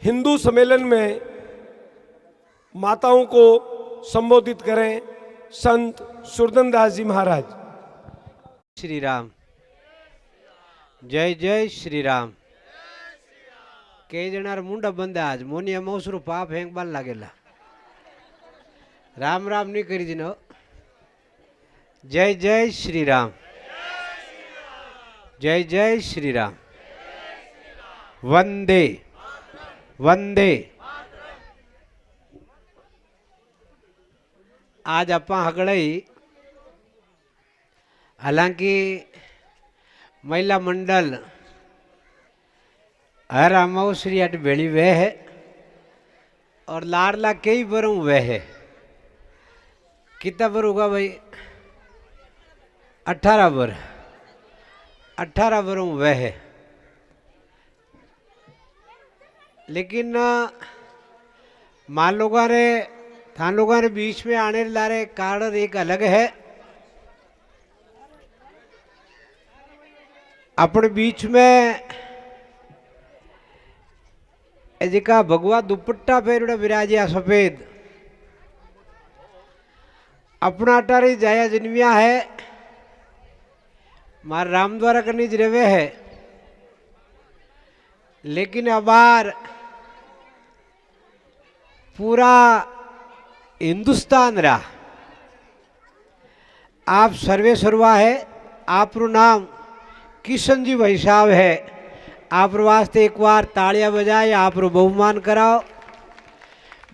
हिंदू सम्मेलन में माताओं को संबोधित करें संत सुरदन दास जी महाराज। श्री राम। जय जय श्री राम। कई जनार मुंडा बंदे आज मोनिया मौसरू पाप हेंग बाल लागेला। राम राम नहीं करी दिनो। जय जय श्री राम। जय जय श्री राम। वंदे वंदे। आज अपा हगड़ई, हालांकि महिला मंडल हर अमावश्री अट बेड़ी वह है और लाडला कई बरों वह है। कितना बर होगा भाई? 18 बर। 18 बरों वह है। लेकिन मान लोगों ने थान लोगों ने बीच में आने लारे कारण एक अलग है। अपने बीच में जिका भगवा दुपट्टा फेरुड़ा विराजिया सफेद अपना अटारी जाया जन्मिया है। मार राम द्वारा करनी जरेवे है। लेकिन अबार पूरा हिंदुस्तान रहा आप सर्वे सर्वा है। आप नाम किशन जी भाई साहब है। आप वास्ते एक बार तालियां बजाए, आप बहुमान कराओ।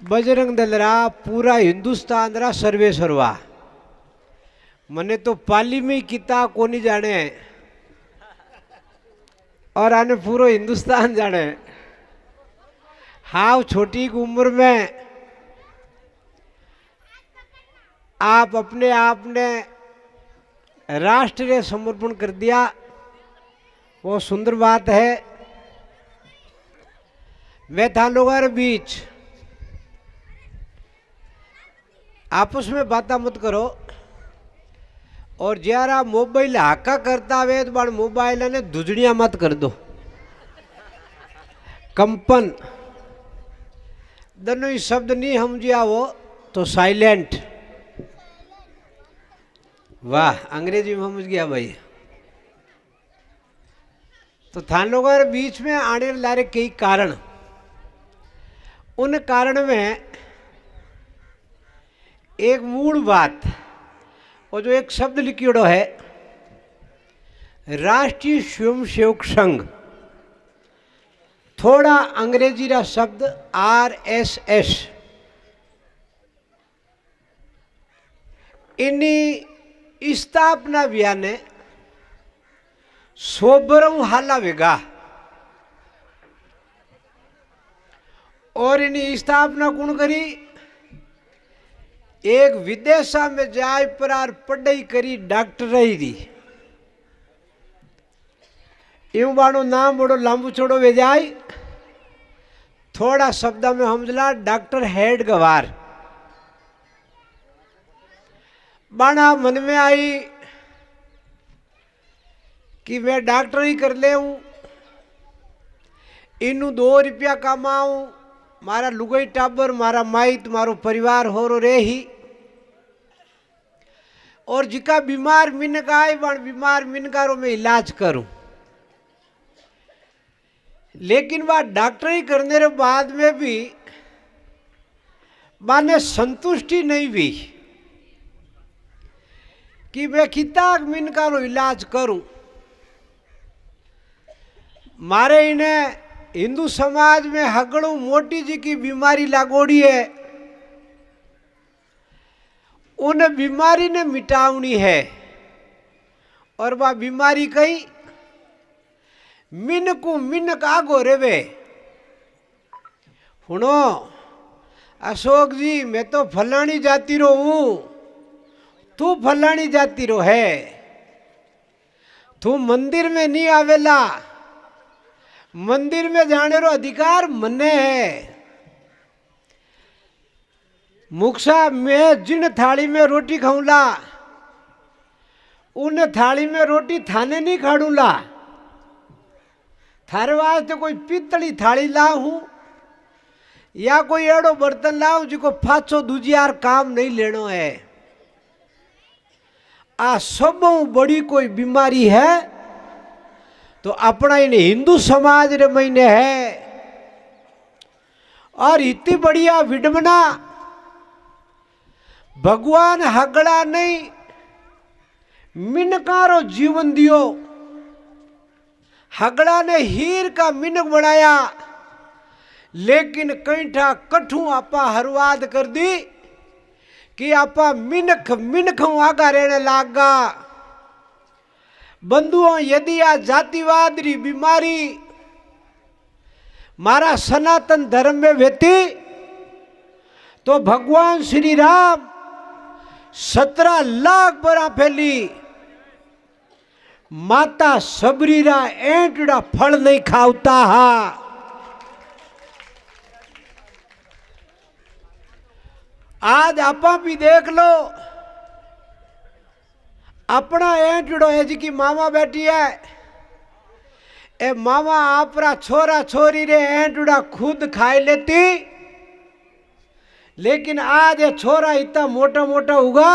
बजरंग दल रहा पूरा हिंदुस्तान रहा सर्वे सर्वा। मने तो पाली में किता को नहीं जाने और आने पूरा हिंदुस्तान जाने। हाव छोटी उम्र में आप अपने आप ने राष्ट्र ने समर्पण कर दिया, वो सुंदर बात है। मैं था लोगों के बीच आपस में बातें मत करो और जरा मोबाइल हाका करता वे तो बार मोबाइल ने दुजड़िया मत कर दो। कंपन दोनों ही शब्द नहीं समझिया वो तो साइलेंट। वाह, अंग्रेजी में समझ गया भाई। तो थान लोगों के बीच में आने लारे कई कारण। उन कारण में एक मूल बात और जो एक शब्द लिखियोड़ो है राष्ट्रीय स्वयंसेवक संघ, थोड़ा अंग्रेजी रा शब्द RSS। इन्हीं स्थापना बयाने सोबरऊ हाला वेगा और इन्हीं स्थापना कौन करी? एक विदेशा में जाय पर पढ़ाई करी डॉक्टर रही दी। यूं बाणो नाम बड़ो लांबू छोड़ो वे जाय। थोड़ा शब्द में हमला डॉक्टर हेड गवार। बाणा मन में आई कि मैं डॉक्टर ही कर ले हूं, इनू 2 रुपया कमाऊं, मारा लुगाई टाबर, मारा माइत, मारो परिवार हो रे ही। और जिका बीमार मिनक आए बन बीमार मिनकारों में इलाज करूं। लेकिन वह डॉक्टरी करने के बाद में भी माने संतुष्टि नहीं हुई कि मैं कितना मिनकारों इलाज करूं। मारे इन्हें हिंदू समाज में हगड़ू मोटी जी की बीमारी लागोड़ी है। उन बीमारी ने मिटावनी है और वह बीमारी कई मिन को मिनक आगो रेवे। हुनो अशोक जी, मैं तो फलानी जाति रो हूं, तू फलानी जाति रो है। तू मंदिर में नहीं आवेला, मंदिर में जाने रो अधिकार मने है। मुक्सा मैं जिन थाली में रोटी खाऊंला उन थाली में रोटी थाने नहीं खाड़ूला। थारे वास्ते कोई पीतली थाली ला हूं या कोई एड़ो बर्तन लाओ जिको फाचो दूजी यार काम नहीं लेनो है। आ सब बड़ी कोई बीमारी है तो अपना इन हिंदू समाज रे महीने है। और इतनी बढ़िया विडम्बना भगवान हगड़ा नहीं मिनकारो जीवन दियो। हगड़ा ने हीर का मिनक बनाया लेकिन कैठा कठू आपा हरवाद कर दी कि आपा मिनख मिनख आगा रहने लागा। बंधुओं यदि आ जातिवाद री बीमारी मारा सनातन धर्म में वेती तो भगवान श्री राम 17 लाख बरा फैली माता सबरीरा एंटड़ा फल नहीं खावता हा। आज आपा भी देख लो अपना एंटड़ो है जी की मामा बैठी है ए मामा आपरा छोरा छोरी रे एंटड़ा खुद खाई लेती लेकिन आज ये छोरा इतना मोटा मोटा हुआ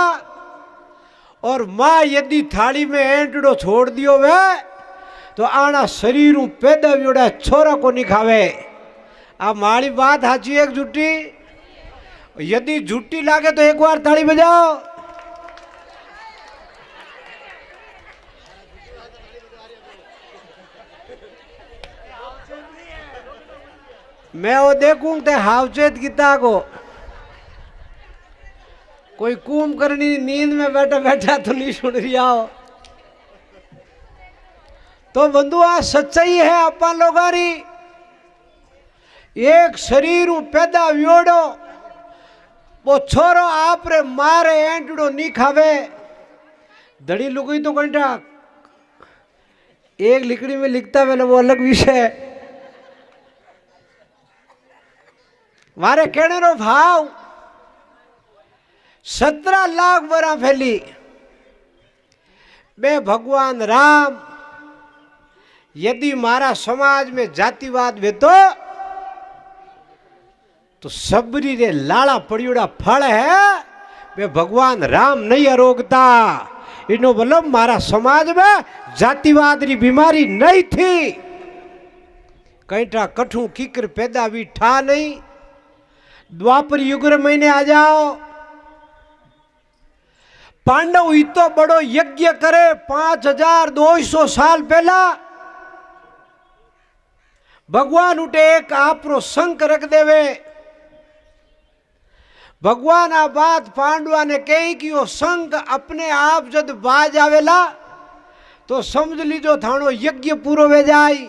और माँ यदि थाली में एंटड़ो छोड़ दियो वे तो आना शरीर पैदा भी छोरा को नहीं खावे। अब मारी बात हाची एक झूठी यदि झूठी लागे तो एक बार ताली बजाओ। मैं वो देखूं ते हावचेत किता को कोई कूम करनी नींद में बैठा बैठा तो नहीं सुन रिया हो। तो बंधु आ सच्चाई है अपन लोगारी एक शरीर पैदा व्योड़ो वो छोरो आप रे मारे एंटड़ो नहीं खावे। दड़ी लुगई तो घंटा एक लिकड़ी में लिखता पहले वो अलग विषय। मारे कहने रो भाव 17 लाख बरा फैली बे भगवान राम यदि मारा समाज में जातिवाद वे तो सबरी रे लाला पड़ियोड़ा फल है वे भगवान राम नहीं अरोगता। इनो मतलब मारा समाज में जातिवाद री बीमारी नहीं थी। कैठा कठू किकर पैदा भी ठा नहीं। द्वापर युग रे महीने आ जाओ पांडव इतो बड़ो यज्ञ करे 5200 साल पहला भगवान उठे एक आपरो संक रख देवे। भगवान आ बात पांडवा ने कही कि वो संक अपने आप जब बाज आवेला तो समझ लीजो थानो यज्ञ पूरो वे जाए।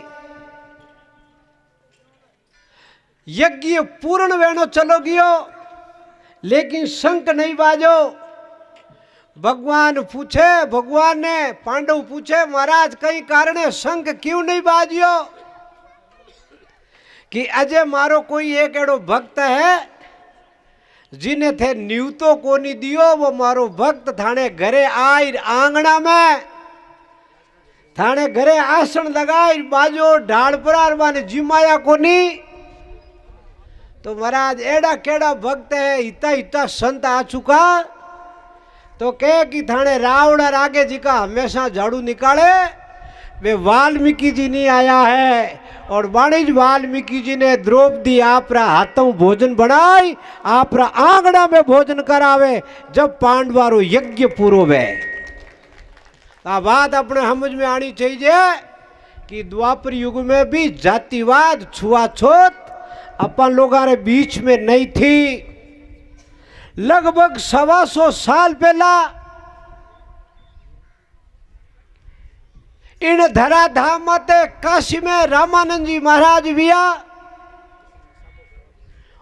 यज्ञ पूर्ण वेनो चलो गियो लेकिन शंख नहीं बाजो। भगवान ने पांडव पूछे महाराज कई कारण शंख क्यों नहीं बाजियो कि अजय मारो कोई एक एड़ो भक्त है जिन्हें थे न्यूतो को नहीं दियो। वो मारो भक्त थाने घरे आई आंगना में थाने घरे आसन लगाई बाजो ढाल पर माने जिमाया को नहीं। तो महाराज एड़ा केड़ा भक्त है इतना इतना संत आ चुका तो कहे कि थाने रावण आगे जी का हमेशा झाड़ू निकाले वे वाल्मीकि जी नहीं आया है। और वाणिज वाल्मीकि जी ने द्रौपदी आपरा हाथों भोजन बनाई आपरा आंगना में भोजन करावे जब पांडवारो यज्ञ पूरो वे। आ बात अपने समझ में आनी चाहिए कि द्वापर युग में भी जातिवाद छुआछूत अपन लोगों रे बीच में नहीं थी। लगभग 125 साल पहला इन धराधाम मते काशी में रामानंद जी महाराज विया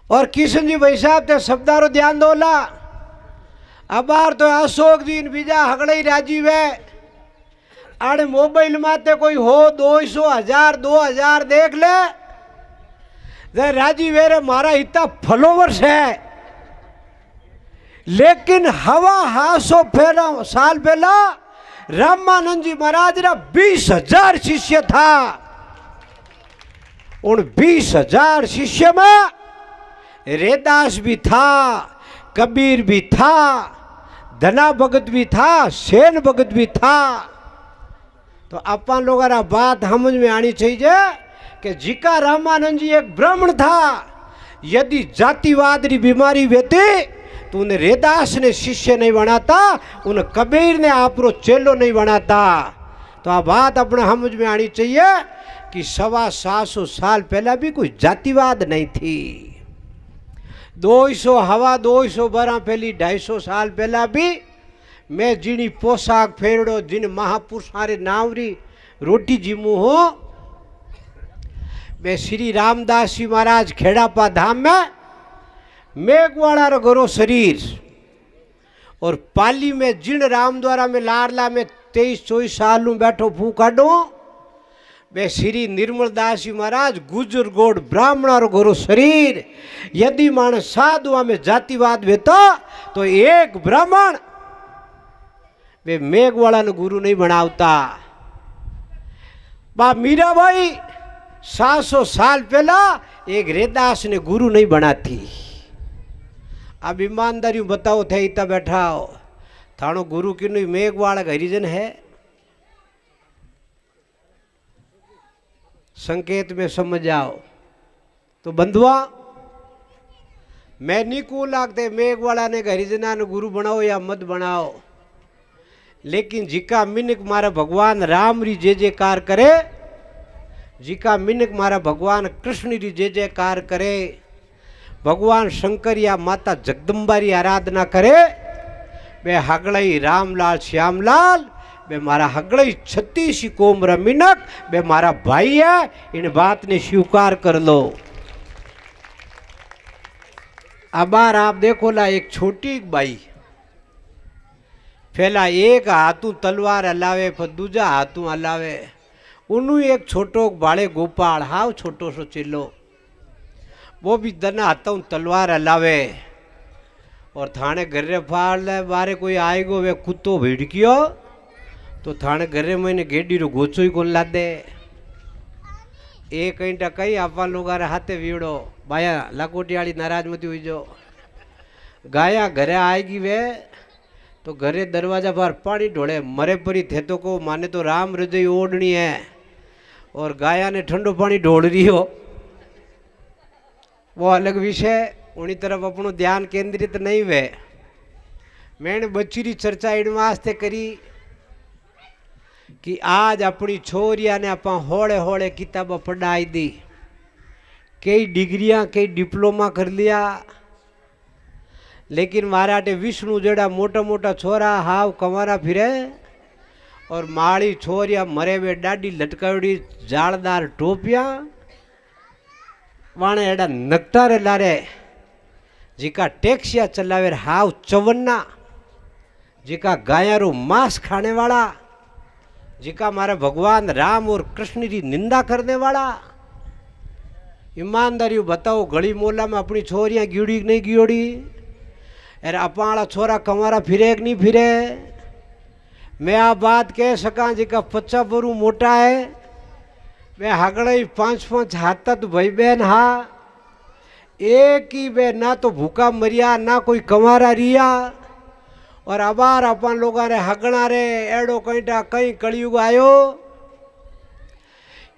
और किशन जी भाई साहब ते शब्दारो ध्यान दोला। अबार तो अशोक जी बीजा हगड़े राजीव है आड़े मोबाइल माते कोई हो 200 1000 2000 देख ले राजीव वेरे मारा इतना फॉलोवर्स है। लेकिन हवा हासो साल पहला रामानंद जी महाराज रा 20,000 शिष्य था। उन 20,000 शिष्य में रेदास भी था, कबीर भी था, धना भगत भी था, सेन भगत भी था। तो अपन लोग बात समझ में आनी चाहिए कि जीका रामानंद जी एक ब्राह्मण था। यदि जातिवाद की बीमारी वेती तो उन्हें रेदास ने शिष्य नहीं बनाता, उन्हें कबीर ने आपरो चेलो नहीं बनाता। तो आ बात अपने समझ में आनी चाहिए कि 750 साल पहला भी कोई जातिवाद नहीं थी। 200 बरा पहली 250 साल पहला भी मैं जिनी पोशाक फेरड़ो, जिन महापुरुषारे नावरी रोटी जीमू हो, मैं श्री रामदास जी महाराज खेड़ापा धाम में मेघवाड़ा रो गरो शरीर और पाली में जिन राम द्वारा में लाडला में 23-24 साल बैठो फू काढो, मैं श्री निर्मलदास जी महाराज गुजर गोड़ ब्राह्मण रो गरो शरीर। यदि मानस साधुआ में जातिवाद वेता तो एक ब्राह्मण वे मेघवाड़ा ने गुरु नहीं बनावता। बा मीराबाई 700 साल पहला एक रेदास ने गुरु नहीं बनाती। अब ईमानदारी बताओ थे इतना बैठाओ थानो गुरु की नहीं मेघवाड़ा का हरिजन है। संकेत में समझ जाओ तो बंधुआ मैं नहीं को लागते मेघवाड़ा ने हरिजना ने गुरु बनाओ या मत बनाओ, लेकिन जिका मिनक मारा भगवान राम री जय जयकार करे, जिका मिनक मारा भगवान कृष्ण री जय जयकार करे, भगवान शंकर या माता जगदम्बा री आराधना करे, बे हगड़ई रामलाल श्यामलाल, बे मारा हगड़ई 36 कोम रा मिनक, बे मारा भाई है। इन बात ने स्वीकार कर लो। अबार आप देखो ला एक छोटी बाई पहला एक हाथू तलवार हलावे फिर दूजा हाथू हलावे, उन्हू एक छोटो बाड़े गोपाल हाव छोटो सो चिल्लो, वो भी दना हाथों तलवार हलावे और थाने घरे फाड़ ले। बारे कोई आएगो वे कुत्तो भिड़कियो तो थाने घरे मैंने गेडी रो गोचो ही कौन ला दे। एक घंटा कई आपा लोग हाथे वीड़ो बाया लाकोटी वाली नाराज मती हुई जो गाया घरे आएगी वे तो घरे दरवाजा पर पानी ढोले मरे परी थे तो को माने तो राम हृदय ओढ़नी है और गाया ने ठंडो पानी ढोल रही हो, वो अलग विषय। उन्हीं तरफ अपनो ध्यान केंद्रित नहीं हुए। मैंने बच्ची री चर्चा इन वास्ते करी कि आज अपनी छोरिया ने आप होले होले किताबें पढ़ाई दी, कई डिग्रियां कई डिप्लोमा कर लिया, लेकिन माराटे विष्णु जड़ा मोटा मोटा छोरा हाव कमारा फिरे और माड़ी छोरिया मरे वे डाडी लटकावड़ी जालदार टोपिया वाणे एडा नकटारे लारे, जिका टैक्सिया चलावे हाव चवन्ना, जिका गायारो मांस खाने वाला, जिका मारे भगवान राम और कृष्ण की निंदा करने वाला। ईमानदारी बताओ गली मोहल्ला में अपनी छोरियां गियोड़ी नहीं गियोड़ी, अरे अपना छोरा कमारा फिरे कि नहीं फिरे। मैं आ बात कह सका जिका 50 बरू मोटा है, मैं हगड़ई 5-5 हाथ तो भाई बहन हा, एक ही बे ना तो भूखा मरिया ना कोई कमारा रिया। और अबार अपन लोगों ने हगना रे एड़ो कईटा कई कलयुग आयो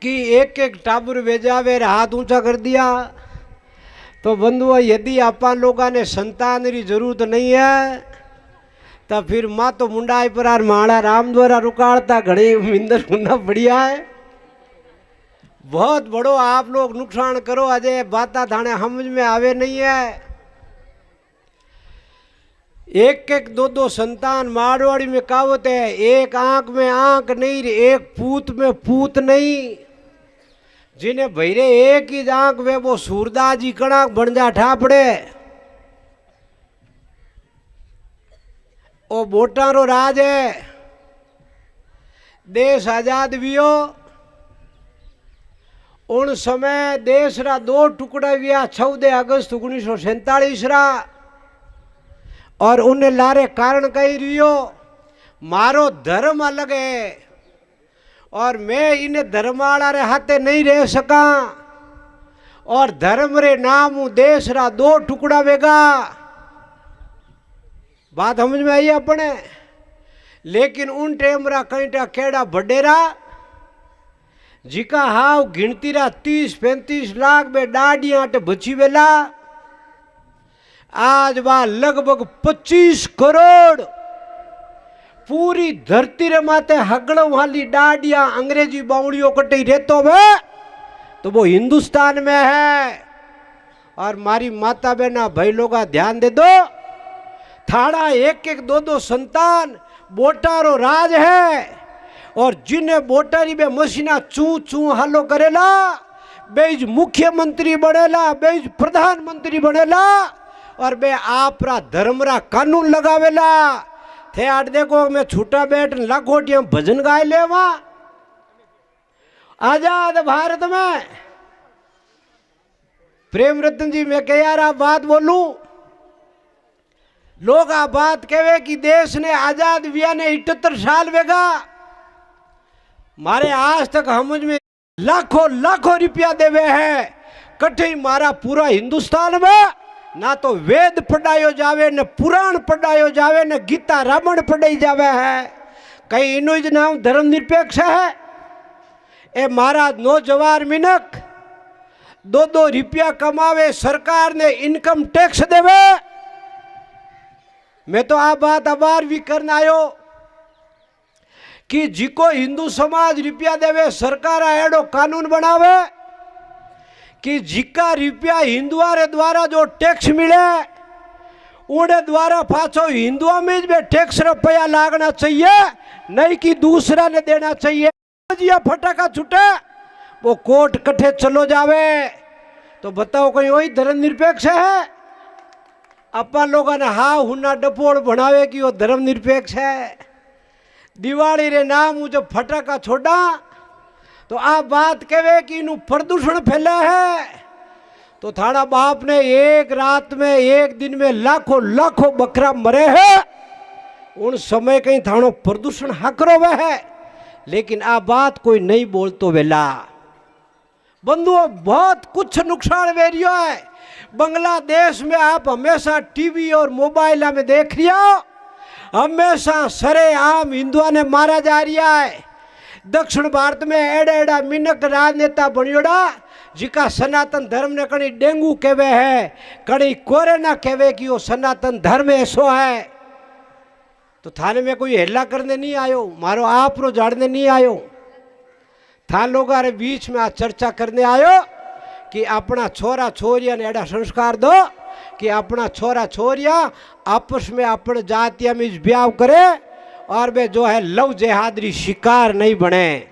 कि एक एक टाबर भेजावे हाथ ऊंचा कर दिया। तो बंधुओं यदि अपन लोगों ने संतान की जरूरत नहीं है तो फिर माँ तो मुंडाई पर माड़ा राम द्वारा रुकाड़ता घड़ी मिंदर मुन्ना बढ़िया है। बहुत बड़ो आप लोग नुकसान करो अजय बाता थाने समझ में आवे नहीं है। एक एक दो दो संतान मारवाड़ी में कहावत है, एक आंख में आंख नहीं एक पूत में पूत नहीं। जिन्हें भैरे एक ही आंख वे वो सूरदास जी कणाक बन जा ठापड़े। ओ बोटारो राज है, देश आजाद वियो उन समय देश रा 2 टुकड़ा हुआ 14 अगस्त 1947 रा। और उन्हें लारे कारण कही रियो मारो धर्म अलग है और मैं इन्हें धर्म वाला रे हाथे नहीं रह सका। और धर्म रे नाम ऊ देश रा दो टुकड़ा वेगा। बात समझ में आई अपने। लेकिन उन टेम रा कईटा केड़ा बडेरा जिका हाव गिनती रा 30-35 लाख में डाडियां अट बची वेला। आज वह लगभग 25 करोड़ पूरी धरती रे माते हगड़ों वाली डाडियां अंग्रेजी बावड़ियों कटे रहतो वे तो वो हिंदुस्तान में है। और मारी माता बहना भाई लोग ध्यान दे दो, थाड़ा एक एक दो दो संतान बोटारो राज है। और जिन्हें बोटारी में मशीना चू चू हालो करेला, बेज मुख्यमंत्री बनेला, बेज प्रधानमंत्री बनेला और बे आपरा धर्मरा कानून लगावेला। थे आठ देखो मैं छूटा बैठ लाखोटिया भजन गाय ले वहां आजाद भारत में। प्रेम रतन जी मैं कह यार आप बात बोलूं, लोग आ बात कहे कि देश ने आजाद हुआ ने 78 साल वेगा। मारे आज तक समझ में लाखों लाखों रुपया देवे है कठे मारा पूरा हिंदुस्तान में ना तो वेद पढ़ायो जावे न पुराण पढ़ायो जावे न गीता रामायण पढ़ाई जावे है। कहीं इनो ज नाम धर्म निरपेक्ष है। ए महाराज नौजवान मिनक 2-2 रुपया कमावे, सरकार ने इनकम टैक्स देवे। मैं तो आ बात अबार भी करना आयो कि जिको हिंदू समाज रुपया देवे सरकार एडो कानून बनावे कि जिका रुपया हिंदुआ रे द्वारा जो टैक्स मिले उड़े द्वारा पाछो हिंदुआ में भी टैक्स रुपया लागना चाहिए, नहीं कि दूसरा ने देना चाहिए। जिया फटाका छूटे वो कोर्ट कट्ठे चलो जावे तो बताओ कोई वही धर्म निरपेक्ष है? अपन लोगों ने हा हुना डपोड़ बनावे कि वो धर्म निरपेक्ष है। दिवाली रे नाम जो फटाका छोड़ा तो आप बात कहे कि इनू प्रदूषण फैला है तो थाना बाप ने एक रात में एक दिन में लाखों लाखों बकरा मरे हैं। उन समय कहीं थानो प्रदूषण हकरो वह है, लेकिन आ बात कोई नहीं बोलतो वेला। बंधुओं बहुत कुछ नुकसान वेरियो है। बांग्लादेश में आप हमेशा टीवी और मोबाइल में देख रही हो, हमेशा सरेआम हिंदुआ ने मारा जा रहा है। दक्षिण भारत में एड़ा एड़ा मिनक राजनेता बनियोड़ा जिका सनातन धर्म ने कहीं डेंगू कहवे है, कहीं कोरोना कहवे कि वो सनातन धर्म ऐसो है। तो थाने में कोई हेला करने नहीं आयो, मारो आप रो झाड़ने नहीं आयो। था लोगों रे बीच में आ चर्चा करने आयो कि अपना छोरा छोरिया ने एड़ा संस्कार दो कि अपना छोरा छोरिया आपस में अपन जातिया में ब्याह करे और वे जो है लव जेहादरी शिकार नहीं बने।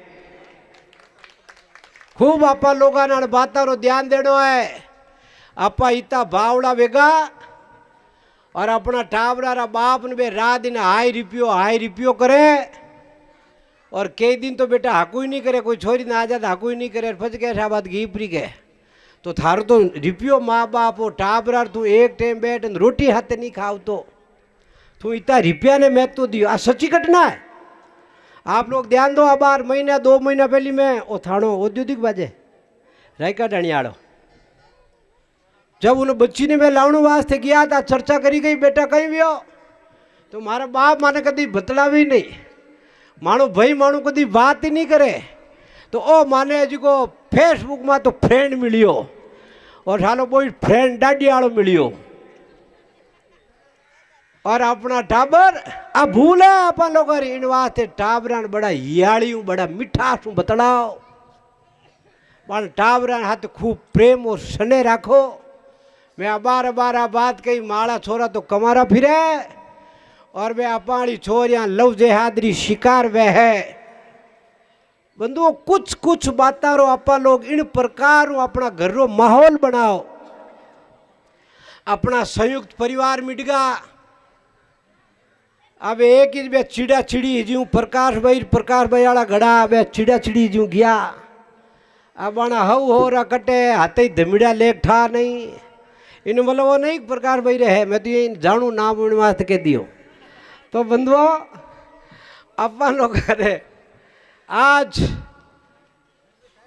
खूब आपा लोगों ने बातों रो ध्यान देनो है। आपा इतना बावड़ा वेगा और अपना टाबरा बाप ने बे रात दिन हाई रिपियो करे और कई दिन तो बेटा हाकू ही नहीं करे, कोई छोरी ना आ जाता हाकू ही नहीं करे, फज के शाबाद घी परी के तो थारो तो रिपियो माँ बाप हो टाबरा तू एक टाइम बैठ रोटी हाथे नहीं खाव तो तू इतना रुपया ने मैं तो दियो। आ सच्ची घटना है। आप लोग ध्यान दो, अबार महीना 2 महीना पहली में वो थानो औद्योगिक बाजे रायका डणियाड़ो जब उन बच्ची ने मैं लावण वास्ते गया था, चर्चा करी गई बेटा कहीं भी हो तो मारा बाप माने कभी बतला भी नहीं, मानो भाई मानो कभी बात ही नहीं करे तो ओ माने जी को फेसबुक में तो फ्रेंड मिलियो और सालो कोई फ्रेंड डाडियाड़ो मिलियो और अपना टाबर आ भूल है अपन लोग इन वास्ते टाबरान बड़ा हियाड़ी बड़ा मिठास बतलाओ पर टाबरान हाथ खूब प्रेम और स्नेह राखो। मैं अबार बात कही माड़ा छोरा तो कमारा फिरे और वे अपाणी छोरियां लव जेहादरी शिकार वे है। बंधुओं कुछ कुछ बाता रो अपा लोग इन प्रकार अपना घर रो माहौल बनाओ, अपना संयुक्त परिवार मिटगा। अब एक ही बे चिड़ा चिड़ी ज्यों प्रकाश भाई वाला घड़ा बे चिड़ा चिड़ी ज्यों गया। अब आना हव हो रहा कटे हाथे धमिड़ा लेख ठा नहीं इन मतलब वो नहीं प्रकाश भाई रहे, मैं तो ये जानू नाम वास्ते कह दियो। तो बंधुओं अपन लोग अरे आज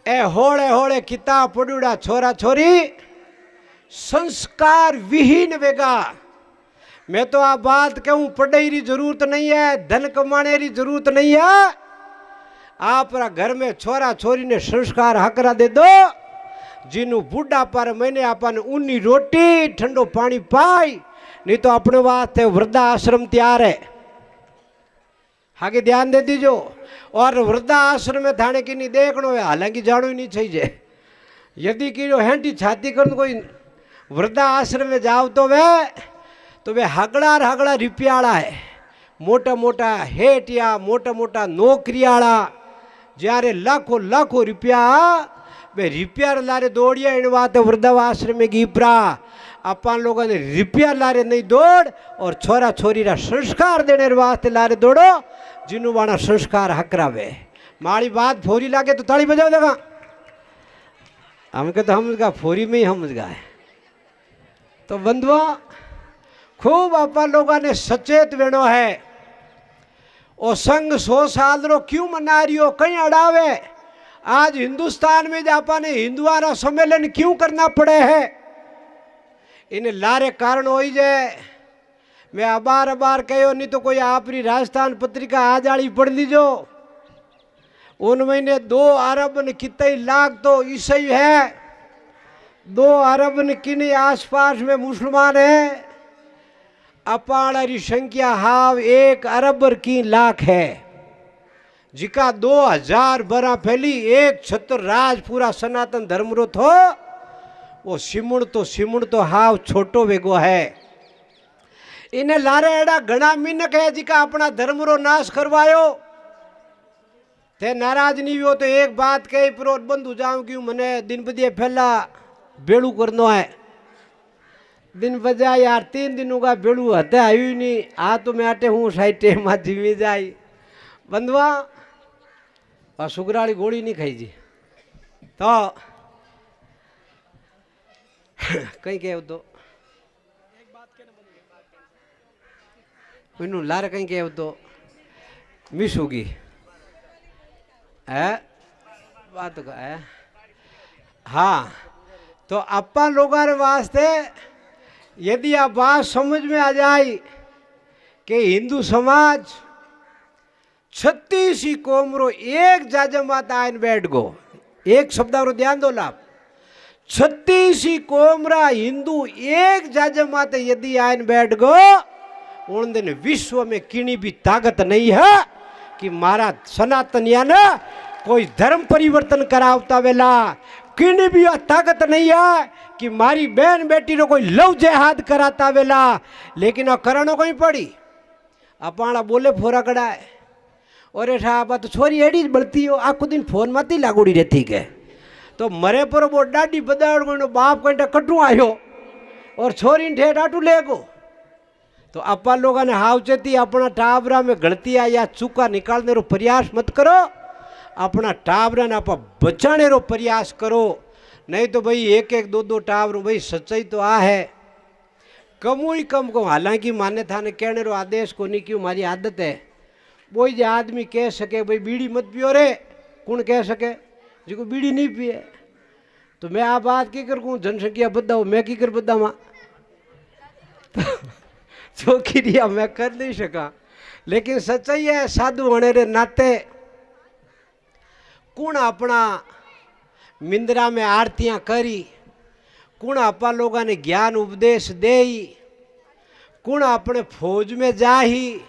ए होड़े होड़े किताब पढ़ूड़ा छोरा छोरी संस्कार विहीन वेगा। मैं तो आप बात कहूं, पढ़ाई की जरूरत नहीं है, धन कमाने की जरूरत नहीं है। आप घर में छोरा छोरी ने संस्कार हकरा दे दो, जिन्हों बुढ़ा पर मैंने अपन उन्नी रोटी ठंडो पानी पाई, नहीं तो अपने वास्ते वृद्धा आश्रम तैयार है। आगे ध्यान दे दीजो। और वृद्धा आश्रम में थाने की नहीं देखनो है, हालांकि जानो ही नहीं चाहिए। यदि कि हैंटी छाती कर कोई वृद्धा आश्रम में जाओ तो वे हगड़ा रिपियाला है, मोटा मोटा हेटिया मोटा मोटा नौकरियाला, जारे लाखों लाखों रुपया वे रिपिया लारे दौड़िया इन बात वृद्धाश्रम में गीपरा। अपन लोगों ने रिपिया लारे नहीं दौड़ और छोरा छोरी रा संस्कार देने वास्ते लारे दौड़ो, जिन्हों वाला संस्कार हकरावे। माड़ी बात फोरी लागे तो ताली बजाओ देगा। हमके तो हमका फोरी में ही समझ गए। तो बंधुआ खूब अपन लोगों ने सचेत वेणो है। और संग 100 साल रो क्यों मना रही हो, कहीं अड़ावे। आज हिंदुस्तान में जापा ने हिंदुआरा सम्मेलन क्यों करना पड़े है, इन लारे कारण हो ही जाए। मैं अबार अबार कहो, नहीं तो कोई आपरी राजस्थान पत्रिका आज आड़ी पढ़ लीजो। उनमें 2 अरब ने कितने लाख तो ईसाई है, 2 अरब ने किन्हीं आसपास में मुसलमान है। अपाड़ी संख्या हाव 1 अरब की लाख है, जिका 2000 बरा फैली एक छत्र राज पूरा सनातन धर्म रो थो। वो सिमुण तो हाव छोटो वेगो है। इन्हें लारे एड़ा घना मिनक है जिका अपना धर्म रो नाश करवायो। थे नाराज नहीं हो तो एक बात कही पर बंद हो जाऊं क्यों, मने दिन बदिए फैला बेड़ू करनो है। दिन बजा यार 3 दिनों का बेड़ू हते आयु नहीं, आ तो मैं आटे हूँ साइटे में जीवी जाई। बंधुआ और सुगराड़ी गोली नहीं खाई जी तो कहीं कह तो मैनू लार कहीं कह तो मिस होगी है बात है। हाँ, तो अपन लोगों वास्ते यदि आप बात समझ में आ जाए कि हिंदू समाज 36 ही कौम रो एक जाजमात आयन बैठ गो, एक शब्द रो ध्यान दो लाभ। 36 ही कौम रा हिंदू एक जाजमात यदि आयन बैठ गो, उन दिन विश्व में किनी भी ताकत नहीं है कि मारा सनातनिया ने कोई धर्म परिवर्तन करावता वेला। किनी भी ताकत नहीं है कि मारी बहन बेटी रो कोई लव जिहाद कराता वेला। लेकिन करनो कोई पड़ी, अपाणा बोले फोरा कड़ाए और ऐसा तो छोरी एडी बढ़ती हो, आखो दिन फोन मत ही लागोड़ी रहती के। तो मरे पर वो डाडी बदाड़ को बाप कहीं कटू आयो और छोरी ठेठ आटू लेगो। तो अपा लोगों ने हावचेती अपना टाबरा में गलतियाँ या चूका निकालने रो प्रयास मत करो, अपना टाबरा ने आप बचाने रो प्रयास करो। नहीं तो भाई 1-1 2-2 टाबर भाई सच्चाई तो आ है कमू ही कम को। हालांकि माने थाने कहने रो आदेश को नहीं क्यों, मारी आदत है। वो जो आदमी कह सके भाई बीड़ी मत पियो रे, कौन कह सके जिको बीड़ी नहीं पिए। तो मैं आप बात की कर जनसंख्या बदाओ, मैं की कर बदा जो क्रिया मैं कर नहीं सका। लेकिन सच्चाई है साधु होने रे नाते कौन अपना मिंद्रा में आरतियां करी, कौन अपा लोगों ने ज्ञान उपदेश दे, कौन अपने फौज में जा ही।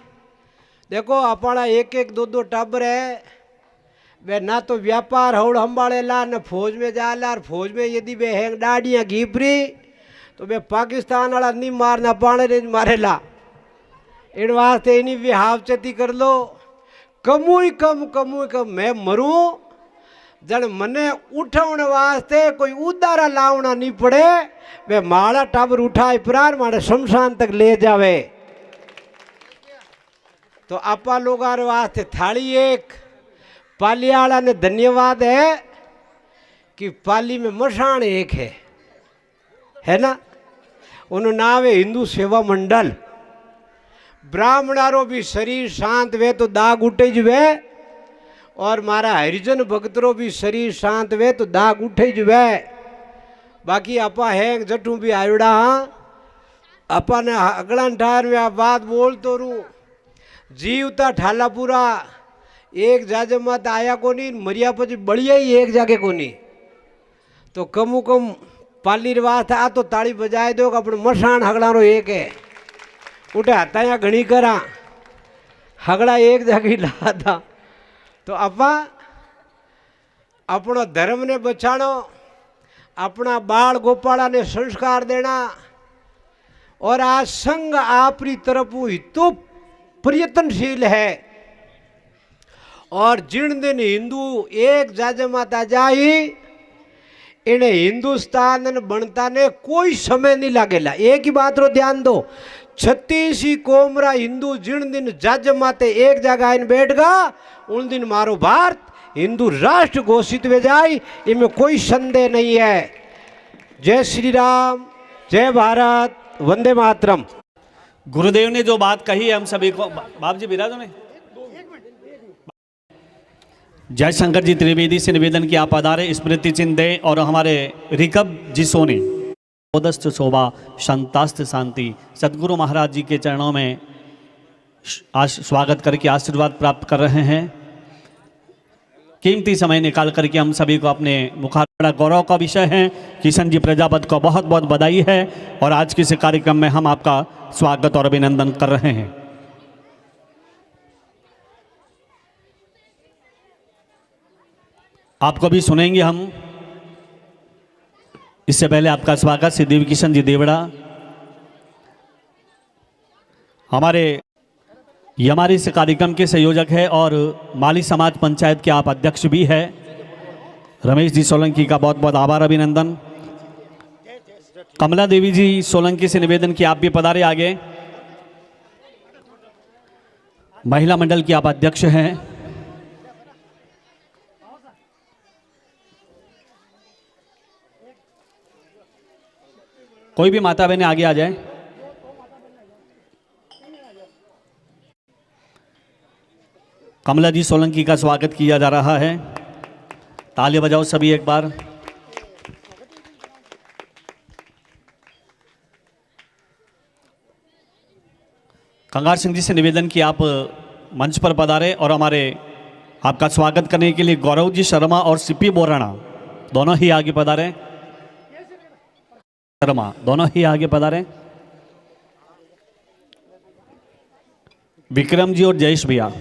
देखो अपना 1-1 2-2 टाबर है, वे ना तो व्यापार हौड़ संभालेला न फौज में जाला। और फौज में यदि वे हैंग डाडियाँ घीपरी तो वे पाकिस्तान वाला नहीं मारना पाने मारेला। इन वास्ते इन्हीं भी हावचेती कर लो। कमू ही कम मैं मरूं जन मने उठाने वास्ते कोई उदारा लावना नहीं पड़े। वे माड़ा टाबर उठाए प्राण मारे शमशान तक ले जावे। तो आपा लोग वास्ते थाली एक पालियाला ने धन्यवाद है कि पाली में मशान एक है ना। उन्हों नाम है हिंदू सेवा मंडल। ब्राह्मणारो भी शरीर शांत वे तो दाग उठे वे और मारा हरिजन भक्तरो भी शरीर शांत वे तो दाग उठे ज वे। बाकी आपा है जटू भी आयोड़ा हाँ अपा ने अगला ठार में आप बात बोल तो रू जीवता ठाला पूरा एक जाजे मत आया को नहीं मरिया पची बढ़िया ही एक जाके को नहीं तो कमु कम पाली रिवाज था तो ताड़ी बजाए दो अपने मशान हगड़ा रो एक है उठे हताया घनी करा हगड़ा एक जगह ला था तो अपा अपना धर्म ने बचानो अपना बाल गोपाला ने संस्कार देना और आज संघ आपरी तरफ तो प्रयत्नशील है और जिन दिन हिंदू एक जाजे माता जाई इन्हें हिंदुस्तान बनता ने कोई समय नहीं लागेला। एक ही बात रो ध्यान दो 36 कोमरा हिंदू जिन दिन जज माते एक जगह इन बैठ गा उन दिन मारो भारत हिंदू राष्ट्र घोषित हो जाए इनमें कोई संदेह नहीं है। जय श्री राम, जय भारत, वंदे मातरम। गुरुदेव ने जो बात कही है हम सभी को बाप जी विराजो में जय शंकर जी त्रिवेदी से निवेदन की आप पधारे स्मृति चिन्ह दें और हमारे रिकब जी सोने बोधस्थ शोभा शांतास्त शांति सदगुरु महाराज जी के चरणों में आज स्वागत करके आशीर्वाद प्राप्त कर रहे हैं। कीमती समय निकाल करके हम सभी को अपने मुखारबड़ा गौरव का विषय है। किशन जी प्रजापति को बहुत बहुत बधाई है और आज के इस कार्यक्रम में हम आपका स्वागत और अभिनंदन कर रहे हैं। आपको भी सुनेंगे हम। इससे पहले आपका स्वागत श्री देव किशन जी देवड़ा हमारे इस कार्यक्रम के संयोजक है और माली समाज पंचायत के आप अध्यक्ष भी है। रमेश जी सोलंकी का बहुत बहुत आभार अभिनंदन। कमला देवी जी सोलंकी से निवेदन की आप भी पधारे आगे। महिला मंडल की आप अध्यक्ष हैं। कोई भी माता बहने आगे आ जाए। कमला जी सोलंकी का स्वागत किया जा रहा है। ताली बजाओ सभी एक बार। कंगार सिंह जी से निवेदन की आप मंच पर पधारे और हमारे आपका स्वागत करने के लिए गौरव जी शर्मा और सीपी बोराना दोनों ही आगे पधारे। शर्मा दोनों ही आगे पधारे। विक्रम जी और जयेश भैया।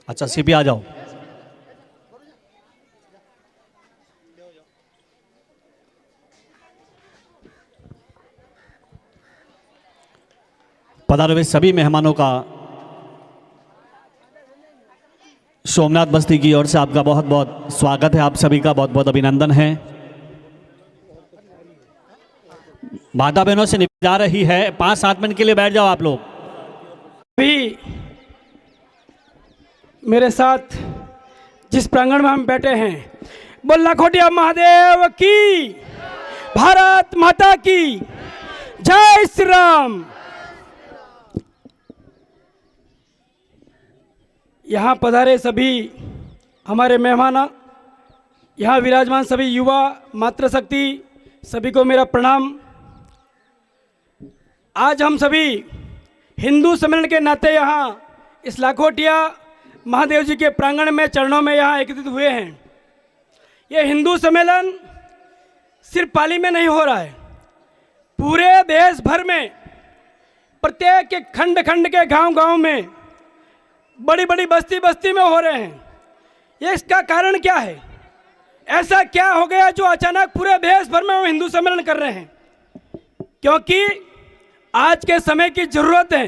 अच्छा सीपी आ जाओ। पधारे हुए सभी मेहमानों का सोमनाथ बस्ती की ओर से आपका बहुत बहुत स्वागत है। आप सभी का बहुत बहुत अभिनंदन है। माता बहनों से निवेदन जा रही है 5-7 मिनट के लिए बैठ जाओ आप लोग। भी मेरे साथ जिस प्रांगण में हम बैठे हैं बोल लाखोटिया महादेव की, भारत माता की जय श्री राम। यहाँ पधारे सभी हमारे मेहमान, यहाँ विराजमान सभी युवा मातृशक्ति सभी को मेरा प्रणाम। आज हम सभी हिंदू सम्मेलन के नाते यहाँ इस लाखोटिया महादेव जी के प्रांगण में चरणों में यहाँ एकत्रित हुए हैं। ये हिंदू सम्मेलन सिर्फ पाली में नहीं हो रहा है, पूरे देश भर में प्रत्येक खंड खंड के गांव गांव में बड़ी बड़ी बस्ती बस्ती में हो रहे हैं। ये इसका कारण क्या है? ऐसा क्या हो गया जो अचानक पूरे देश भर में वो हिंदू सम्मेलन कर रहे हैं? क्योंकि आज के समय की जरूरत है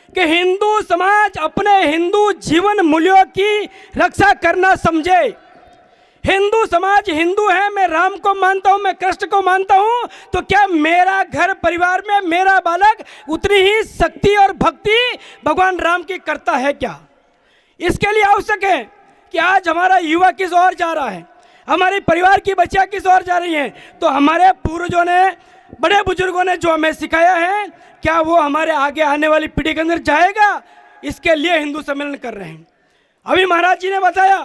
कि हिंदू समाज अपने हिंदू जीवन मूल्यों की रक्षा करना समझे। हिंदू समाज हिंदू है, मैं राम को मानता हूं, मैं कृष्ण को मानता हूं, तो क्या मेरा घर परिवार में मेरा बालक उतनी ही शक्ति और भक्ति भगवान राम की करता है क्या? इसके लिए आवश्यक है कि आज हमारा युवा किस ओर जा रहा है, हमारे परिवार की बच्चियां किस ओर जा रही हैं। तो हमारे पूर्वजों ने बड़े बुजुर्गों ने जो हमें सिखाया है, क्या वो हमारे आगे आने वाली पीढ़ी के अंदर जाएगा? इसके लिए हिंदू सम्मेलन कर रहे हैं। अभी महाराज जी ने बताया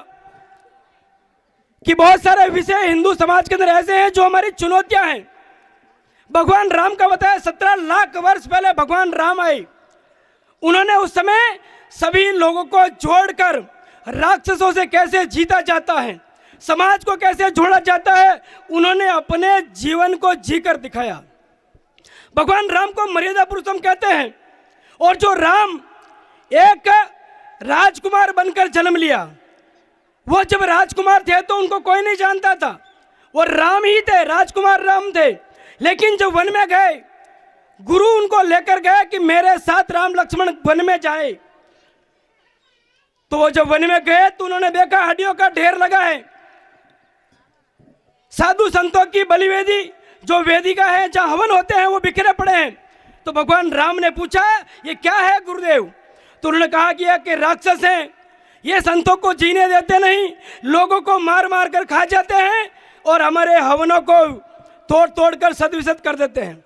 कि बहुत सारे विषय हिंदू समाज के अंदर ऐसे हैं जो हमारी चुनौतियां हैं। भगवान राम का बताया 17 लाख वर्ष पहले भगवान राम आए। उन्होंने उस समय सभी लोगों को जोड़कर राक्षसों से कैसे जीता जाता है, समाज को कैसे जोड़ा जाता है, उन्होंने अपने जीवन को जीकर दिखाया। भगवान राम को मर्यादा पुरुषोत्तम कहते हैं। और जो राम एक राजकुमार बनकर जन्म लिया, वो जब राजकुमार थे तो उनको कोई नहीं जानता था, वो राम ही थे, राजकुमार राम थे। लेकिन जब वन में गए, गुरु उनको लेकर गए कि मेरे साथ राम लक्ष्मण वन में जाए। तो वो जब वन में गए तो उन्होंने देखा हड्डियों का ढेर लगा है, साधु संतों की बलिवेदी जो वेदिका है, जहां हवन होते हैं, वो बिखरे पड़े हैं। तो भगवान राम ने पूछा ये क्या है गुरुदेव? तो उन्होंने कहा कि ये राक्षस हैं, ये संतों को जीने देते नहीं, लोगों को मार मार कर खा जाते हैं और हमारे हवनों को तोड़ तोड़ कर सदविसद कर देते हैं।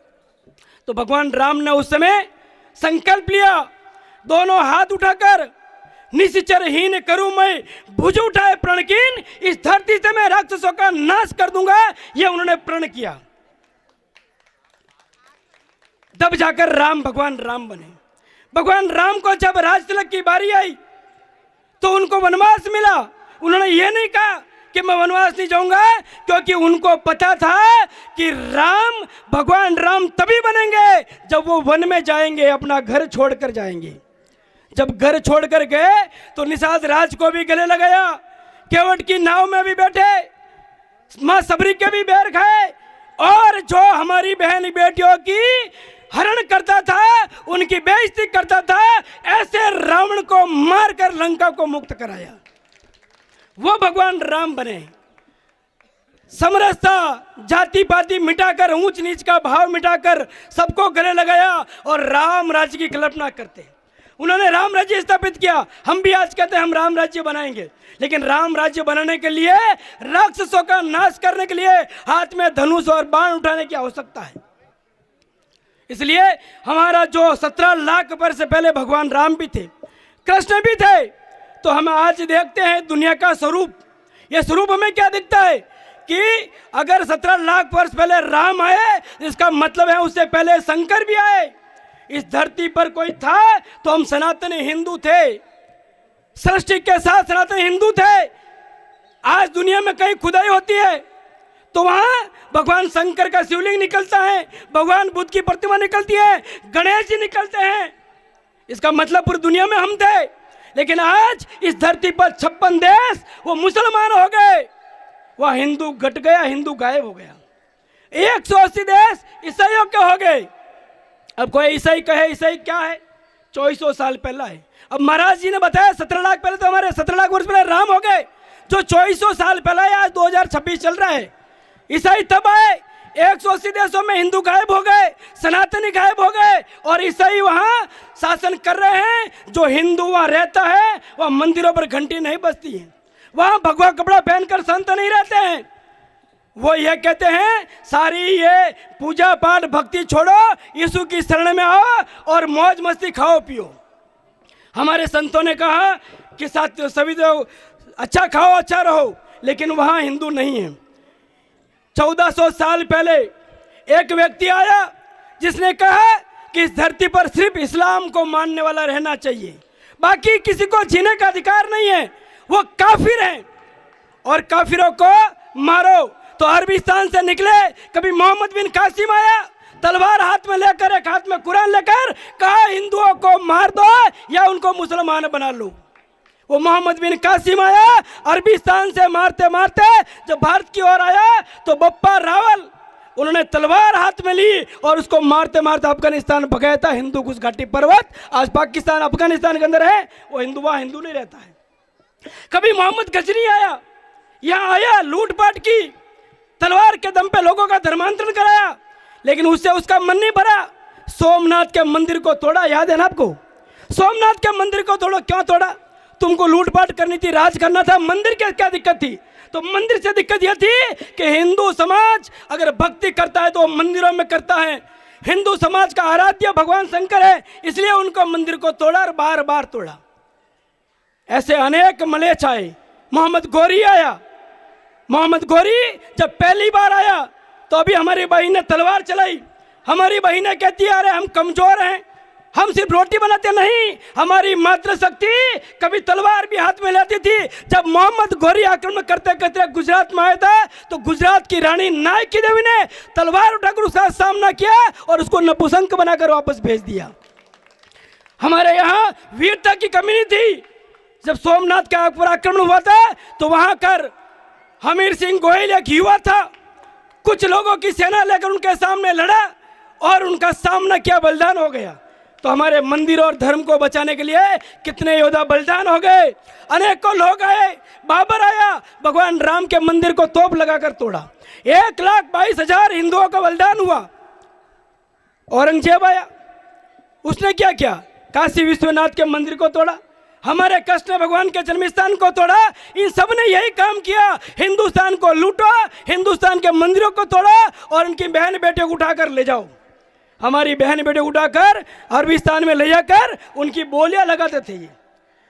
तो भगवान राम ने उस समय संकल्प लिया, दोनों हाथ उठाकर निश्चरहीन करूं मैं, भुज उठाए प्रणकीन, इस धरती से मैं राक्षसों का नाश कर दूंगा, यह उन्होंने प्रण किया। तब जाकर राम भगवान राम बने। भगवान राम को जब राज तिलक की बारी आई तो उनको वनवास मिला। उन्होंने ये नहीं कहा कि मैं वनवास नहीं जाऊंगा, क्योंकि उनको पता था कि राम भगवान राम तभी बनेंगे जब वो वन में जाएंगे, अपना घर छोड़कर जाएंगे। जब घर छोड़कर गए तो निषाद राज को भी गले लगाया, केवट की नाव में भी बैठे, मां सबरी के भी बैर खाए, और जो हमारी बहन बेटियों की हरण करता था, उनकी बेइज्जती करता था, ऐसे रावण को मारकर लंका को मुक्त कराया। वो भगवान राम बने। समरसता, जाति पाति मिटाकर, ऊंच नीच का भाव मिटाकर सबको गले लगाया और राम राज्य की कल्पना करते। उन्होंने राम राज्य स्थापित किया। हम भी आज कहते हैं हम राम राज्य बनाएंगे, लेकिन राम राज्य बनाने के लिए, राक्षसों का नाश करने के लिए हाथ में धनुष और बाण उठाने की आवश्यकता है। इसलिए हमारा जो 17 लाख वर्ष पहले भगवान राम भी थे, कृष्ण भी थे, तो हम आज देखते हैं दुनिया का स्वरूप। यह स्वरूप हमें क्या दिखता है कि अगर 17 लाख वर्ष पहले राम आए, इसका मतलब है उससे पहले शंकर भी आए। इस धरती पर कोई था तो हम सनातनी हिंदू थे, सृष्टि के साथ सनातनी हिंदू थे। आज दुनिया में कहीं खुदाई होती है तो वहां भगवान शंकर का शिवलिंग निकलता है, भगवान बुद्ध की प्रतिमा निकलती है, गणेश जी निकलते हैं। इसका मतलब पूरी दुनिया में हम थे। लेकिन आज इस धरती पर 56 देश वो मुसलमान हो गए, वह हिंदू घट गया, हिंदू गायब हो गया। 180 देश ईसाइयों के हो गए। अब कोई ईसाई कहे ईसाई क्या है, 2400 साल पहला है। अब महाराज जी ने बताया 17 लाख पहले तो हमारे 17 लाख वर्ष पहले राम हो गए, जो 2400 साल पहला है। आज 2026 चल रहा है। ईसाई तब आए, 180 देशों में हिंदू गायब हो गए, सनातनी गायब हो गए, और ईसाई वहां शासन कर रहे हैं। जो हिंदू वहां रहता है, वह मंदिरों पर घंटी नहीं बजती है, वहां भगवा कपड़ा पहनकर संत नहीं रहते हैं। वो ये कहते हैं सारी ये पूजा पाठ भक्ति छोड़ो, यीशु की शरण में आओ और मौज मस्ती खाओ पियो। हमारे संतों ने कहा कि साथ सभी तो अच्छा खाओ अच्छा रहो, लेकिन वहां हिंदू नहीं है। 1400 साल पहले एक व्यक्ति आया जिसने कहा कि इस धरती पर सिर्फ इस्लाम को मानने वाला रहना चाहिए, बाकी किसी को जीने का अधिकार नहीं है, वो काफिर हैं और काफिरों को मारो। तो अरबिस्तान से निकले, कभी मोहम्मद बिन कासिम आया, तलवार हाथ में लेकर, एक हाथ में कुरान लेकर, कहा हिंदुओं को मार दो या उनको मुसलमान बना लो। वो मोहम्मद बिन कासिम आया, अरबिस्तान से मारते मारते जब भारत की ओर आया तो बप्पा रावल, उन्होंने तलवार हाथ में ली और उसको मारते मारते अफगानिस्तान भगाया था। हिंदू घुस घाटी पर्वत आज पाकिस्तान अफगानिस्तान के अंदर है, वो हिंदू वहां हिंदू नहीं रहता है। कभी मोहम्मद गजनी आया, यहाँ आया, लूटपाट की, तलवार के दम पे लोगों का धर्मांतरण कराया, लेकिन उससे उसका मन नहीं भरा। सोमनाथ के मंदिर को तोड़ा, याद है ना आपको? सोमनाथ के मंदिर को तोड़ो, क्यों तोड़ा? तुमको लूटपाट करनी थी, राज करना था, मंदिर की क्या दिक्कत थी? तो मंदिर से दिक्कत यह थी कि हिंदू समाज अगर भक्ति करता है तो मंदिरों में करता है। हिंदू समाज का आराध्य भगवान शंकर है, इसलिए उनको मंदिर को तोड़ा और बार बार तोड़ा। ऐसे अनेक मलेच्छ आए। मोहम्मद गोरी आया। मोहम्मद गोरी जब पहली बार आया तो अभी हमारी बहन ने तलवार चलाई। हमारी बहनें कहती है अरे हम कमजोर हैं, हम सिर्फ रोटी बनाते नहीं, हमारी मातृशक्ति कभी तलवार भी हाथ में लेती थी। जब मोहम्मद गोरी आक्रमण करते करते गुजरात में आया था तो गुजरात की रानी नायकी देवी ने तलवार उठाकर उसका सामना किया और उसको नपुंसक बनाकर वापस भेज दिया। हमारे यहाँ वीरता की कमी नहीं थी। जब सोमनाथ का पर आक्रमण हुआ था तो वहां कर हमीर सिंह गोयल एक युवा था, कुछ लोगों की सेना लेकर उनके सामने लड़ा और उनका सामना किया, बलिदान हो गया। तो हमारे मंदिर और धर्म को बचाने के लिए कितने योद्धा बलिदान हो गए। अनेकों लोग आए। बाबर आया, भगवान राम के मंदिर को तोप लगाकर तोड़ा। 1,22,000 हिंदुओं का बलिदान हुआ। औरंगजेब आया, उसने क्या किया? काशी विश्वनाथ के मंदिर को तोड़ा। हमारे कृष्ण भगवान के जन्म स्थान को तोड़ा। इन सब ने यही काम किया, हिंदुस्तान को लूटा, हिंदुस्तान के मंदिरों को तोड़ा और उनकी बहन बेटियों को उठाकर ले जाओ। हमारी बहन बेटे उठाकर अरबिस्तान में ले जाकर उनकी बोलियां लगाते थे।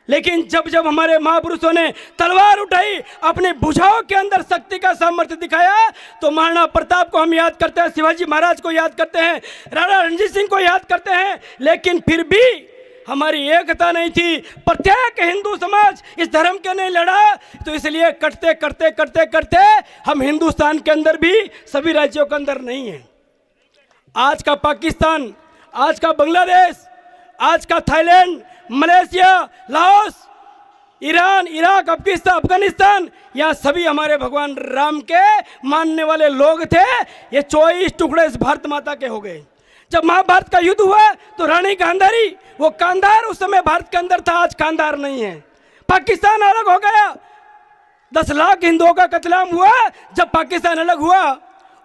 लेकिन जब जब हमारे महापुरुषों ने तलवार उठाई, अपने भुजाओं के अंदर शक्ति का सामर्थ्य दिखाया, तो महाराणा प्रताप को हम याद करते हैं, शिवाजी महाराज को याद करते हैं, राणा रणजीत सिंह को याद करते हैं। लेकिन फिर भी हमारी एकता नहीं थी। प्रत्येक हिंदू समाज इस धर्म के नहीं लड़ा। तो इसलिए कटते करते करते करते हम हिंदुस्तान के अंदर भी सभी राज्यों के अंदर नहीं हैं। आज का पाकिस्तान, आज का बांग्लादेश, आज का Thailand, Malaysia, Laos, Iran, Iraq, Afghanistan, यहाँ सभी हमारे भगवान राम के मानने वाले लोग थे। ये 24 टुकड़े इस भारत माता के हो गए। जब महाभारत का युद्ध हुआ तो रानी गांधारी, वो कांधार उस समय भारत के अंदर था, आज कांधार नहीं है। पाकिस्तान अलग हो गया। 10 लाख हिंदुओं का कत्लेआम हुआ जब पाकिस्तान अलग हुआ।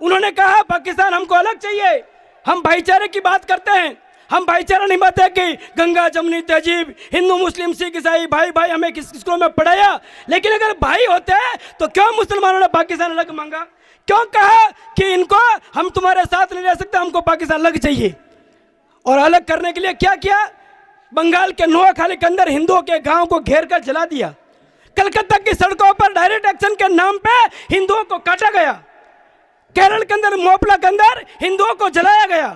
उन्होंने कहा पाकिस्तान हमको अलग चाहिए। हम भाईचारे की बात करते हैं, हम भाईचारा निभाते कि गंगा जमुनी तहजीब, हिंदू मुस्लिम सिख ईसाई भाई भाई, हमें किस स्कूलों में पढ़ाया। लेकिन अगर भाई होते हैं तो क्यों मुसलमानों ने पाकिस्तान अलग मांगा? क्यों कहा कि इनको हम तुम्हारे साथ नहीं रह सकते, हमको पाकिस्तान अलग चाहिए? और अलग करने के लिए क्या किया? बंगाल के नोआखाली के अंदर हिंदुओं के गांव को घेर कर जला दिया। कलकत्ता की सड़कों पर डायरेक्ट एक्शन के नाम पे हिंदुओं को काटा गया। केरल के अंदर मोपला के अंदर हिंदुओं को जलाया गया।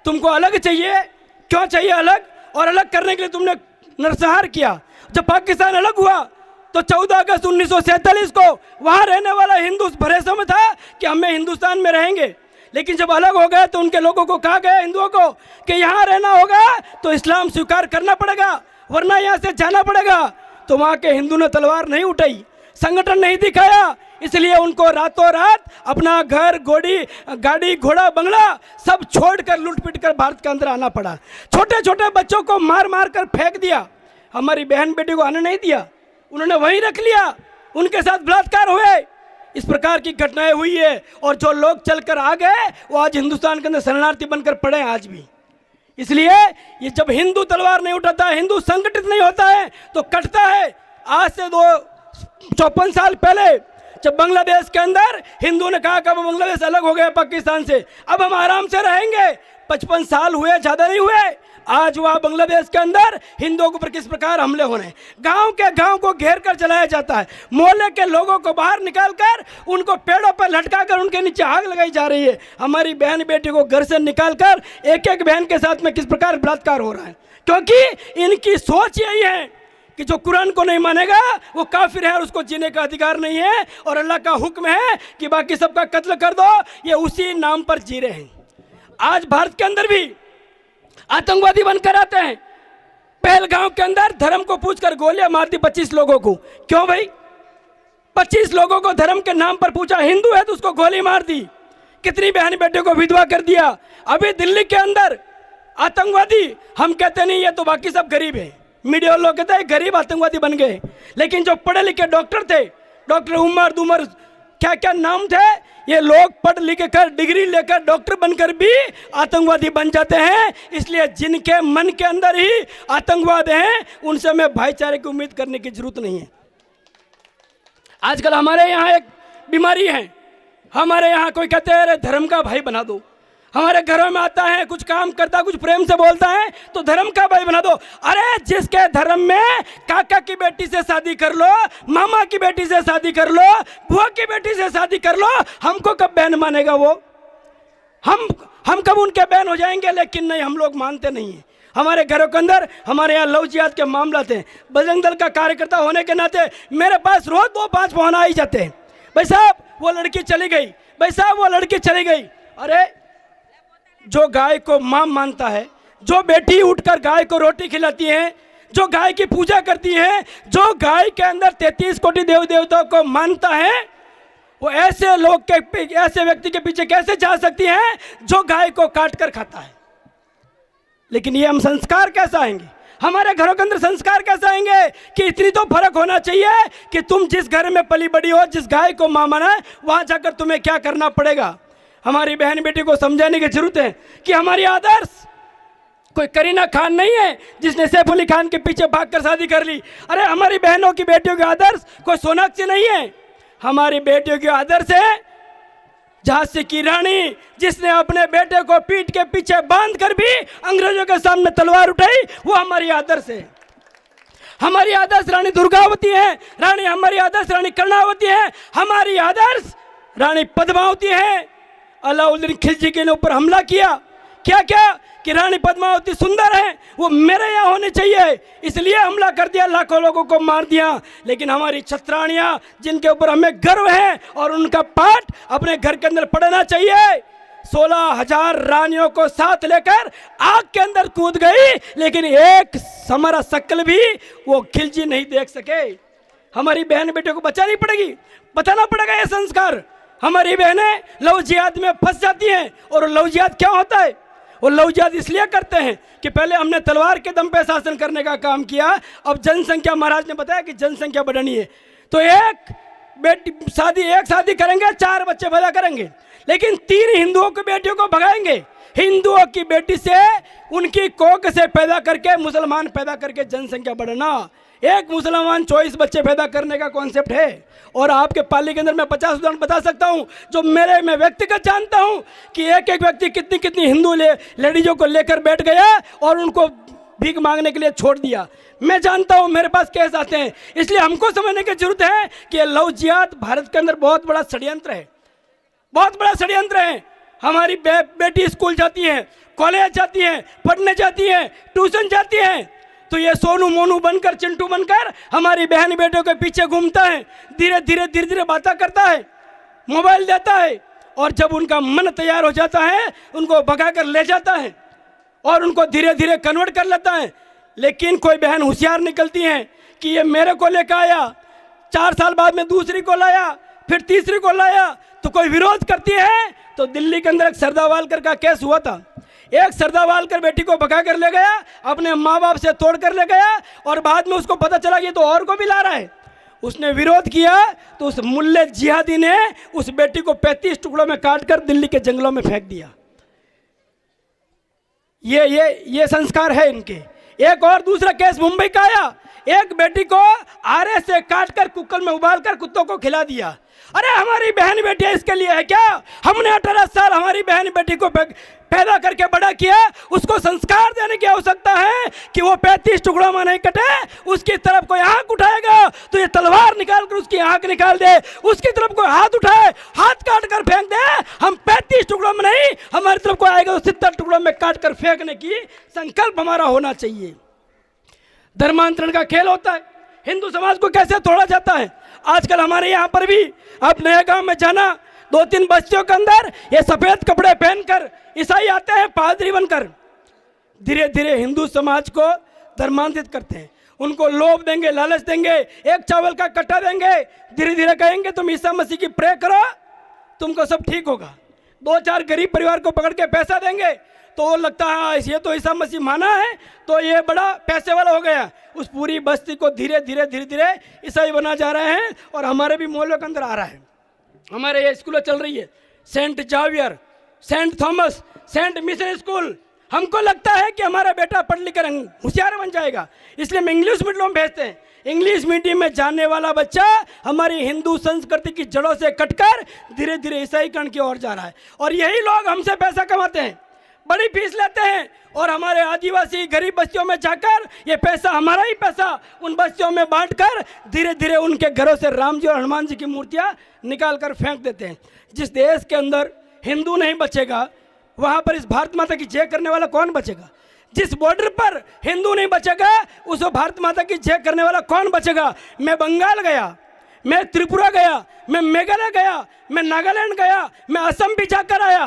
तुमको अलग चाहिए, क्यों चाहिए अलग? और अलग करने के लिए तुमने नरसंहार किया। जब पाकिस्तान अलग हुआ तो 14 अगस्त 1947 को वहां रहने वाला हिंदू भरोसे में था कि हमें हिंदुस्तान में रहेंगे। लेकिन जब अलग हो गए तो उनके लोगों को कहा गया, हिंदुओं को, कि यहाँ रहना होगा तो इस्लाम स्वीकार करना पड़ेगा, वरना यहाँ से जाना पड़ेगा। तो वहाँ के हिंदू ने तलवार नहीं उठाई, संगठन नहीं दिखाया। इसलिए उनको रातों रात अपना घर, गाड़ी, घोड़ा, बंगला सब छोड़कर लूट पीट कर भारत के अंदर आना पड़ा। छोटे छोटे बच्चों को मार मार कर फेंक दिया। हमारी बहन बेटी को आने नहीं दिया, उन्होंने वहीं रख लिया। उनके साथ बलात्कार हुए। इस प्रकार की घटनाएं हुई है। और जो लोग चलकर आ गए वो आज हिंदुस्तान के अंदर शरणार्थी बनकर पड़े हैं आज भी। इसलिए ये जब हिंदू तलवार नहीं उठाता, हिंदू संगठित नहीं होता है तो कटता है। आज से 54 साल पहले जब बांग्लादेश के अंदर हिंदू ने कहा कि अब बांग्लादेश अलग हो गया पाकिस्तान से, अब हम आराम से रहेंगे। 55 साल हुए, ज्यादा नहीं हुए। आज वह बांग्लादेश के अंदर हिंदुओं के ऊपर किस प्रकार हमले हो रहे हैं। गांव के गांव को घेर कर चलाया जाता है। मोहल्ले के लोगों को बाहर निकालकर उनको पेड़ों पर लटकाकर उनके नीचे आग लगाई जा रही है। हमारी बहन बेटी को घर से निकालकर एक एक बहन के साथ में किस प्रकार बलात्कार हो रहा है। क्योंकि इनकी सोच यही है कि जो कुरान को नहीं मानेगा वो काफिर है और उसको जीने का अधिकार नहीं है। और अल्लाह का हुक्म है कि बाकी सबका कत्ल कर दो, ये उसी नाम पर जी रहे हैं। आज भारत के अंदर भी आतंकवादी बनकर आते हैं। पहलगांव के अंदर धर्म को पूछकर गोलियां मार दी 25 लोगों को। क्यों भाई? 25 लोगों को धर्म के नाम पर पूछा, हिंदू है तो उसको गोली मार दी। कितनी बहन बेटे को विधवा कर दिया। अभी दिल्ली के अंदर आतंकवादी, हम कहते नहीं ये तो बाकी सब गरीब है, मीडिया लोग कहते हैं गरीब आतंकवादी बन गए। लेकिन जो पढ़े लिखे डॉक्टर थे, डॉक्टर उमर दुमर क्या क्या नाम थे, ये लोग पढ़ लिख कर डिग्री लेकर डॉक्टर बनकर भी आतंकवादी बन जाते हैं। इसलिए जिनके मन के अंदर ही आतंकवाद है उनसे हमें भाईचारे की उम्मीद करने की जरूरत नहीं है। आजकल हमारे यहाँ एक बीमारी है, हमारे यहाँ कोई कहते हैं अरे धर्म का भाई बना दो, हमारे घरों में आता है कुछ काम करता कुछ प्रेम से बोलता है तो धर्म का भाई बना दो। अरे जिसके धर्म में काका की बेटी से शादी कर लो, मामा की बेटी से शादी कर लो, बुआ की बेटी से शादी कर लो, हमको कब बहन मानेगा वो? हम कब उनके बहन हो जाएंगे? लेकिन नहीं, हम लोग मानते नहीं हैं। हमारे घरों के अंदर हमारे यहाँ लव जिहाद के मामला थे। बजरंग दल का कार्यकर्ता होने के नाते मेरे पास रोज 2-5 फोन आ ही जाते हैं, भाई साहब वो लड़की चली गई, भाई साहब वो लड़की चली गई। अरे जो गाय को मां मानता है, जो बेटी उठकर गाय को रोटी खिलाती है, जो गाय की पूजा करती है, जो गाय के अंदर 33 कोटि देव देवताओं को मानता है, वो ऐसे लोग के ऐसे व्यक्ति के पीछे कैसे जा सकती है जो गाय को काट कर खाता है? लेकिन ये हम संस्कार कैसे आएंगे? हमारे घरों के अंदर संस्कार कैसे आएंगे कि इतनी तो फर्क होना चाहिए कि तुम जिस घर में पली बड़ी हो, जिस गाय को मां माना है, वहां जाकर तुम्हें क्या करना पड़ेगा। हमारी बहन बेटी को समझाने की जरूरत है कि हमारी आदर्श कोई करीना खान नहीं है जिसने सैफ अली खान के पीछे भागकर शादी कर ली। अरे हमारी बहनों की बेटियों के आदर्श कोई सोनाक्षी नहीं है, हमारी बेटियों के आदर्श है झांसी की रानी जिसने अपने बेटे को पीठ के पीछे बांध कर भी अंग्रेजों के सामने तलवार उठाई, वो हमारी आदर्श है। हमारी आदर्श रानी दुर्गावती है, हमारी आदर्श रानी कर्णावती है, हमारी आदर्श रानी पद्मावती है। अलाउद्दीन खिलजी के ऊपर हमला किया, क्या कि रानी पद्मावती सुंदर है, वो मेरे यहाँ होनी चाहिए, इसलिए हमला कर दिया, लाखों लोगों को मार दिया। लेकिन हमारी छत्राणियाँ जिनके ऊपर हमें गर्व है और उनका पाठ अपने घर के अंदर पढ़ना चाहिए, 16,000 रानियों को साथ लेकर आग के अंदर कूद गई, लेकिन एक हमारा शक्ल भी वो खिलजी नहीं देख सके। हमारी बहन बेटियों को बचानी पड़ेगी, बताना पड़ेगा ये संस्कार। हमारी बहनें लव जिहाद में फंस जाती हैं। और लव जिहाद क्या होता है? वो लव जिहाद इसलिए करते हैं कि पहले हमने तलवार के दम पे शासन करने का काम किया, अब जनसंख्या, महाराज ने बताया कि जनसंख्या बढ़नी है तो एक शादी करेंगे, 4 बच्चे पैदा करेंगे, लेकिन 3 हिंदुओं की बेटियों को भगाएंगे। हिंदुओं की बेटी से, उनकी कोख से पैदा करके मुसलमान पैदा करके जनसंख्या बढ़ना। एक मुसलमान 24 बच्चे पैदा करने का कॉन्सेप्ट है। और आपके पाली के अंदर मैं 50 उदाहरण बता सकता हूं जो मैं व्यक्तिगत जानता हूं कि एक व्यक्ति कितनी हिंदू लेडीजों को लेकर बैठ गया और उनको भीख मांगने के लिए छोड़ दिया। मैं जानता हूं, मेरे पास केस आते हैं। इसलिए हमको समझने की जरूरत है कि लव जिहाद भारत के अंदर बहुत बड़ा षड्यंत्र है, बहुत बड़ा षड्यंत्र है। हमारी बेटी स्कूल जाती है, कॉलेज जाती है, पढ़ने जाती है, ट्यूशन जाती है, तो ये सोनू मोनू बनकर, चिंटू बनकर हमारी बहन बेटों के पीछे घूमता है, धीरे धीरे बातें करता है, मोबाइल देता है, और जब उनका मन तैयार हो जाता है उनको भगा कर ले जाता है और उनको धीरे धीरे कन्वर्ट कर लेता है। लेकिन कोई बहन होशियार निकलती है कि ये मेरे को लेकर आया, 4 साल बाद में दूसरी को लाया, फिर तीसरी को लाया, तो कोई विरोध करती है। तो दिल्ली के अंदर एक सरदावालकर का केस हुआ था। एक सरदावालकर बेटी को भगा कर ले गया, अपने माँ बाप से तोड़ कर ले गया, और बाद में उसको पता चला कि तो और को भी ला रहा है। उसने विरोध किया तो उस मुल्ले जिहादी ने उस बेटी को 35 टुकड़ों में काटकर दिल्ली के जंगलों में फेंक दिया। ये संस्कार है इनके। एक और दूसरा केस मुंबई का आया, एक बेटी को आरे से काटकर कुकर में उबालकर कुत्तों को खिला दिया। अरे हमारी बहन बेटियां इसके लिए है क्या? हमने 18 साल हमारी बहन बेटी को पैदा करके बड़ा किया, उसको संस्कार देने की आवश्यकता है कि वो 35 टुकड़ों में नहीं कटे। उसकी तरफ कोई आंख उठाएगा तो ये तलवार निकाल कर उसकी आंख निकाल दे, उसकी तरफ कोई हाथ उठाए हाथ काट कर फेंक दे। हम 35 टुकड़ों में नहीं, हमारी तरफ कोई आएगा तो 70 टुकड़ों में काट कर फेंकने की संकल्प हमारा होना चाहिए। धर्मांतरण का खेल होता है, हिंदू समाज को कैसे तोड़ा जाता है। आजकल हमारे यहाँ पर भी, आप नया गांव में जाना, 2-3 बस्तियों के अंदर ये सफेद कपड़े पहनकर ईसाई आते हैं पादरी बनकर, धीरे धीरे हिंदू समाज को धर्मांतरित करते हैं। उनको लोभ देंगे, लालच देंगे, एक चावल का कट्टा देंगे, धीरे धीरे कहेंगे तुम ईसा मसीह की प्रे करो, तुमको सब ठीक होगा। 2-4 गरीब परिवार को पकड़ के पैसा देंगे तो लगता है ये तो ईसा मसीह माना है तो ये बड़ा पैसे वाला हो गया। उस पूरी बस्ती को धीरे धीरे ईसाई बना जा रहे हैं। और हमारे भी मोहल्लों के अंदर आ रहा है। हमारे ये स्कूलें चल रही है, saint Xavier, saint Thomas, saint mission school, हमको लगता है कि हमारा बेटा पढ़ लिख कर होशियार बन जाएगा, इसलिए हम इंग्लिश मीडियम में भेजते हैं। इंग्लिश मीडियम में जाने वाला बच्चा हमारी हिंदू संस्कृति की जड़ों से कटकर धीरे धीरे ईसाईकरण की ओर जा रहा है। और यही लोग हमसे पैसा कमाते हैं, बड़ी फीस लेते हैं और हमारे आदिवासी गरीब बस्तियों में जाकर ये पैसा, हमारा ही पैसा, उन बस्तियों में बांटकर धीरे धीरे उनके घरों से राम जी और हनुमान जी की मूर्तियां निकाल कर फेंक देते हैं। जिस देश के अंदर हिंदू नहीं बचेगा वहाँ पर इस भारत माता की जय करने वाला कौन बचेगा? जिस बॉर्डर पर हिंदू नहीं बचेगा उस भारत माता की जय करने वाला कौन बचेगा? मैं बंगाल गया, मैं त्रिपुरा गया, मैं मेघालय गया, मैं नागालैंड गया, मैं असम भी जाकर आया,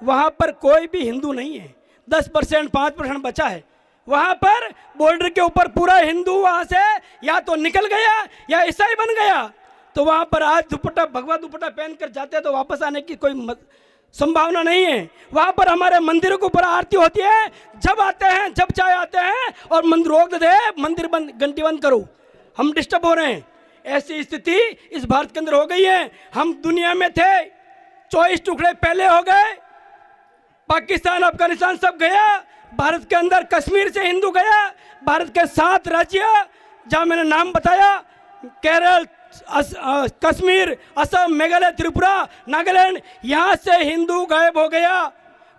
वहाँ पर कोई भी हिंदू नहीं है, 10% 5% बचा है। वहाँ पर बॉर्डर के ऊपर पूरा हिंदू वहाँ से या तो निकल गया या ईसाई बन गया। तो वहाँ पर आज दुपट्टा, भगवा दुपट्टा पहन कर जाते हैं तो वापस आने की कोई संभावना नहीं है। वहाँ पर हमारे मंदिरों के ऊपर आरती होती है, जब आते हैं, जब चाहे आते हैं और मंदिर रोक देते हैं, मंदिर बंद, घंटी बंद करो, हम डिस्टर्ब हो रहे हैं। ऐसी स्थिति इस भारत के अंदर हो गई है। हम दुनिया में थे, 24 टुकड़े पहले हो गए, पाकिस्तान अफगानिस्तान सब गया, भारत के अंदर कश्मीर से हिंदू गया, भारत के 7 राज्य जहाँ मैंने नाम बताया, केरल, कश्मीर, असम, मेघालय, त्रिपुरा, नागालैंड, यहाँ से हिंदू गायब हो गया।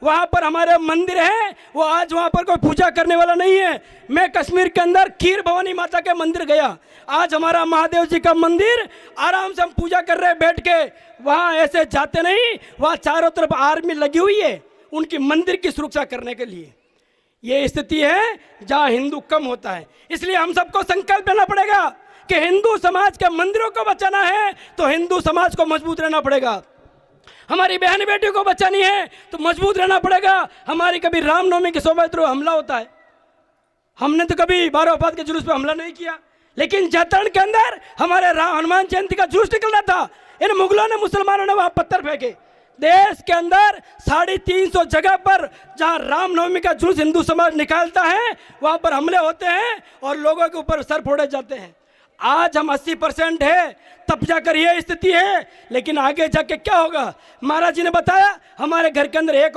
वहाँ पर हमारे मंदिर हैं, वो आज वहाँ पर कोई पूजा करने वाला नहीं है। मैं कश्मीर के अंदर खीर भवानी माता के मंदिर गया, आज हमारा महादेव जी का मंदिर आराम से हम पूजा कर रहे हैं बैठ के, वहाँ ऐसे जाते नहीं, वहाँ चारों तरफ आर्मी लगी हुई है उनकी मंदिर की सुरक्षा करने के लिए। ये स्थिति है जहाँ हिंदू कम होता है। इसलिए हम सबको संकल्प लेना पड़ेगा कि हिंदू समाज के मंदिरों को बचाना है तो हिंदू समाज को मजबूत रहना पड़ेगा। हमारी बहन बेटियों को बचानी है तो मजबूत रहना पड़ेगा। हमारी कभी रामनवमी के शोभा यात्रा हमला होता है, हमने तो कभी 12 वफात के जुलूस पे हमला नहीं किया, लेकिन जैतरण के अंदर हमारे हनुमान जयंती का जुलूस निकल रहा था, इन मुगलों ने, मुसलमानों ने वहां पत्थर फेंके। देश के अंदर 350 जगह पर जहां रामनवमी का जुलूस हिंदू समाज निकालता है वहां पर हमले होते हैं और लोगों के ऊपर सर फोड़े जाते हैं। आज हम 80% है, तब जाकर ये स्थिति है, लेकिन आगे जाके क्या होगा? महाराज जी ने बताया हमारे घर के अंदर एक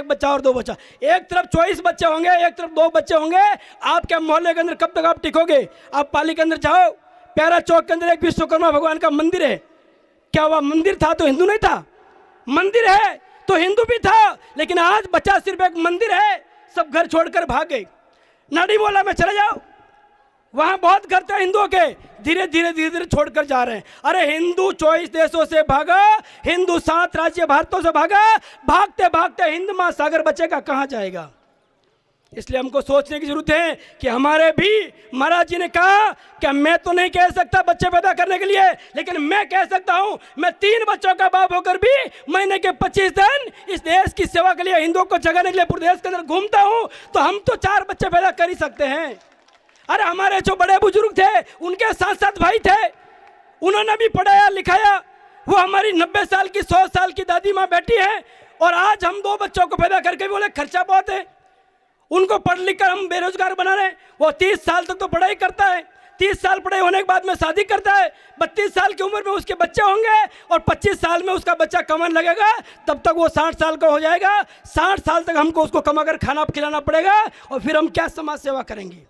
बच्चा और 2 बच्चा, एक तरफ 24 बच्चे होंगे, एक तरफ 2 बच्चे होंगे। आपके मोहल्ले के अंदर कब तक आप टिकोगे? आप पाली के अंदर जाओ, प्यारा चौक के अंदर एक विश्वकर्मा भगवान का मंदिर है, क्या वह मंदिर था तो हिंदू नहीं था? मंदिर है तो हिंदू भी था, लेकिन आज बच्चा सिर्फ एक मंदिर है, सब घर छोड़कर भाग गए। नाडी मोहल्ला में चले जाओ, वहां बहुत घर थे हिंदुओं के, धीरे धीरे छोड़कर जा रहे हैं। अरे हिंदू 24 देशों से भागा, हिंदू 7 राज्य भारतों से भागा, भागते भागते हिंद महासागर बचेगा कहां जाएगा? इसलिए हमको सोचने की जरूरत है कि हमारे भी महाराज जी ने कहा कि मैं तो नहीं कह सकता बच्चे पैदा करने के लिए, लेकिन मैं कह सकता हूं, मैं 3 बच्चों का बाप होकर भी महीने के 25 दिन इस देश की सेवा के लिए, हिंदुओं को जगाने के लिए पूरे देश के अंदर घूमता हूं, तो हम तो 4 बच्चे पैदा कर ही सकते हैं। अरे हमारे जो बड़े बुजुर्ग थे उनके 7 भाई थे, उन्होंने भी पढ़ाया लिखाया, वो हमारी 90 साल की 100 साल की दादी माँ बैठी है और आज हम 2 बच्चों को पैदा करके बोले खर्चा बहुत है, उनको पढ़ लिख कर हम बेरोजगार बना रहे हैं। वो 30 साल तक तो पढ़ाई करता है, 30 साल पढ़ाई होने के बाद में शादी करता है, 32 साल की उम्र में उसके बच्चे होंगे और 25 साल में उसका बच्चा कमाने लगेगा, तब तक वो 60 साल का हो जाएगा। 60 साल तक हमको उसको कमाकर खाना खिलाना पड़ेगा और फिर हम क्या समाज सेवा करेंगे?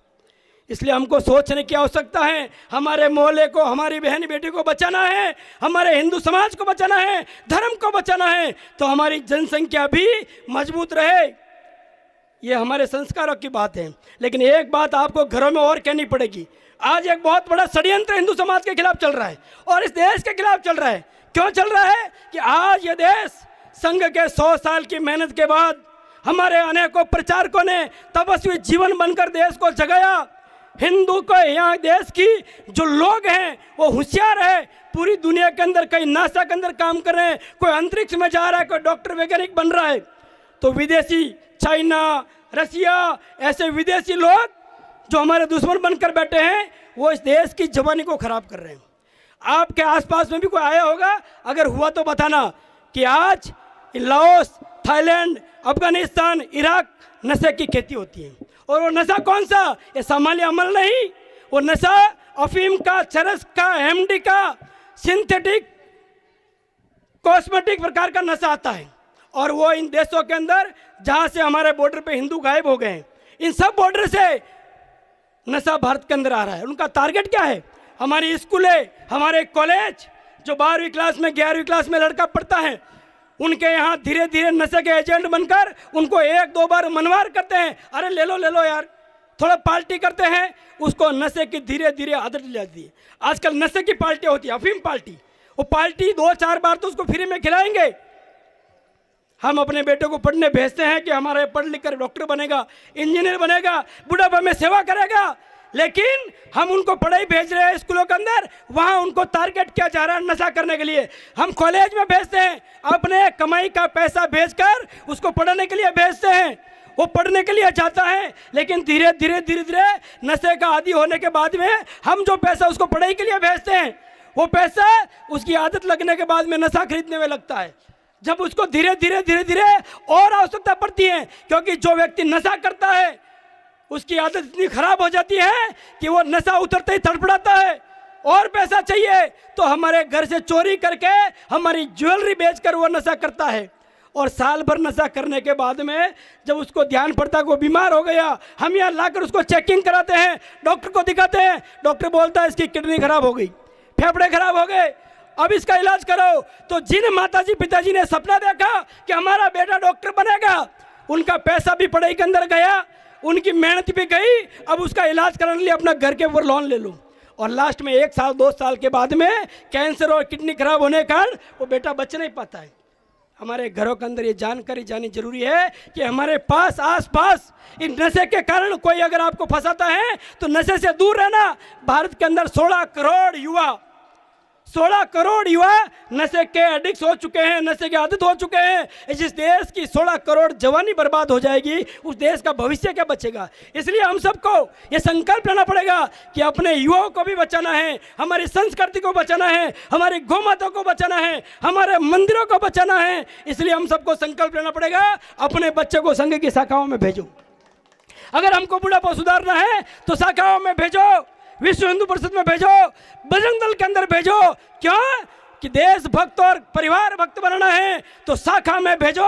इसलिए हमको सोचने की आवश्यकता है। हमारे मोहल्ले को, हमारी बहन बेटी को बचाना है, हमारे हिंदू समाज को बचाना है, धर्म को बचाना है, तो हमारी जनसंख्या भी मजबूत रहे। ये हमारे संस्कारों की बात है। लेकिन एक बात आपको घरों में और कहनी पड़ेगी, आज एक बहुत बड़ा षड्यंत्र हिंदू समाज के खिलाफ चल रहा है और इस देश के खिलाफ चल रहा है। क्यों चल रहा है? कि आज ये देश संघ के 100 साल की मेहनत के बाद हमारे अनेकों प्रचारकों ने तपस्वी जीवन बनकर देश को जगाया। हिंदू को, यहाँ देश की जो लोग हैं वो होशियार है, पूरी दुनिया के अंदर कई नासा के अंदर काम कर रहे हैं, कोई अंतरिक्ष में जा रहा है, कोई डॉक्टर वैज्ञानिक बन रहा है। तो विदेशी, चाइना, रसिया, ऐसे विदेशी लोग जो हमारे दुश्मन बनकर बैठे हैं वो इस देश की जवानी को खराब कर रहे हैं। आपके आसपास में भी कोई आया होगा, अगर हुआ तो बताना कि आज लाओस, थाईलैंड, अफगानिस्तान, इराक नशे की खेती होती है। और वो नशा कौन सा? ये सामान्य अमल नहीं, वो नशा अफीम का, चरस का, एमडी का, सिंथेटिक कॉस्मेटिक प्रकार का नशा आता है और वो इन देशों के अंदर जहाँ से हमारे बॉर्डर पे हिंदू गायब हो गए हैं, इन सब बॉर्डर से नशा भारत के अंदर आ रहा है। उनका टारगेट क्या है? हमारी स्कूलें, हमारे कॉलेज, जो 12वीं क्लास में 11वीं क्लास में लड़का पढ़ता है, उनके यहाँ धीरे धीरे नशे के एजेंट बनकर उनको 1-2 बार मनवार करते हैं। अरे ले लो यार, थोड़ा पार्टी करते हैं, उसको नशे की धीरे धीरे आदत लग जाती है। आजकल नशे की पार्टी होती है, अफीम पार्टी। वो पार्टी 2-4 बार तो उसको फ्री में खिलाएंगे। हम अपने बेटे को पढ़ने भेजते हैं कि हमारा पढ़ लिख कर डॉक्टर बनेगा, इंजीनियर बनेगा, बुढ़ापा में सेवा करेगा, लेकिन हम उनको पढ़ाई भेज रहे हैं स्कूलों के अंदर, वहाँ उनको टारगेट किया जा रहा है नशा करने के लिए। हम कॉलेज में भेजते हैं, अपने कमाई का पैसा भेजकर उसको पढ़ने के लिए भेजते हैं। वो पढ़ने के लिए जाता है, लेकिन धीरे धीरे नशे का आदी होने के बाद में हम जो पैसा उसको पढ़ाई के लिए भेजते हैं, वो पैसा उसकी आदत लगने के बाद में नशा खरीदने में लगता है। जब उसको धीरे धीरे और आवश्यकता पड़ती है, क्योंकि जो व्यक्ति नशा करता है उसकी आदत इतनी खराब हो जाती है कि वो नशा उतरते ही तड़पड़ाता है, और पैसा चाहिए तो हमारे घर से चोरी करके हमारी ज्वेलरी बेचकर वो नशा करता है। और साल भर नशा करने के बाद में जब उसको ध्यान पड़ता है कि वो बीमार हो गया, हम यहाँ लाकर उसको चेकिंग कराते हैं, डॉक्टर को दिखाते हैं, डॉक्टर बोलता है इसकी किडनी खराब हो गई, फेफड़े खराब हो गए, अब इसका इलाज करो। तो जिन माताजी पिताजी ने सपना देखा कि हमारा बेटा डॉक्टर बनेगा, उनका पैसा भी पढ़ाई के अंदर गया, उनकी मेहनत भी गई, अब उसका इलाज कराने के लिए अपना घर के ऊपर लोन ले लो, और लास्ट में 1 साल 2 साल के बाद में कैंसर और किडनी खराब होने के कारण वो बेटा बच नहीं पाता है। हमारे घरों के अंदर ये जानकारी जानी जरूरी है कि हमारे पास आसपास इन नशे के कारण कोई अगर आपको फंसाता है तो नशे से दूर रहना। भारत के अंदर 16 करोड़ युवा नशे के एडिक्ट हो चुके हैं, नशे के आदत हो चुके हैं। जिस देश की 16 करोड़ जवानी बर्बाद हो जाएगी, उस देश का भविष्य क्या बचेगा? इसलिए हम सबको ये संकल्प लेना पड़ेगा कि अपने युवाओं को भी बचाना है, हमारी संस्कृति को बचाना है, हमारी गौमाता को बचाना है, हमारे मंदिरों को बचाना है। इसलिए हम सबको संकल्प लेना पड़ेगा, अपने बच्चे को संघ की शाखाओं में भेजो। अगर हमको बुढ़ापा सुधारना है तो शाखाओं में भेजो, विश्व हिंदू परिषद में भेजो, बजरंग दल के अंदर भेजो। क्यों? कि देश भक्त और परिवार भक्त बनना है तो शाखा में भेजो।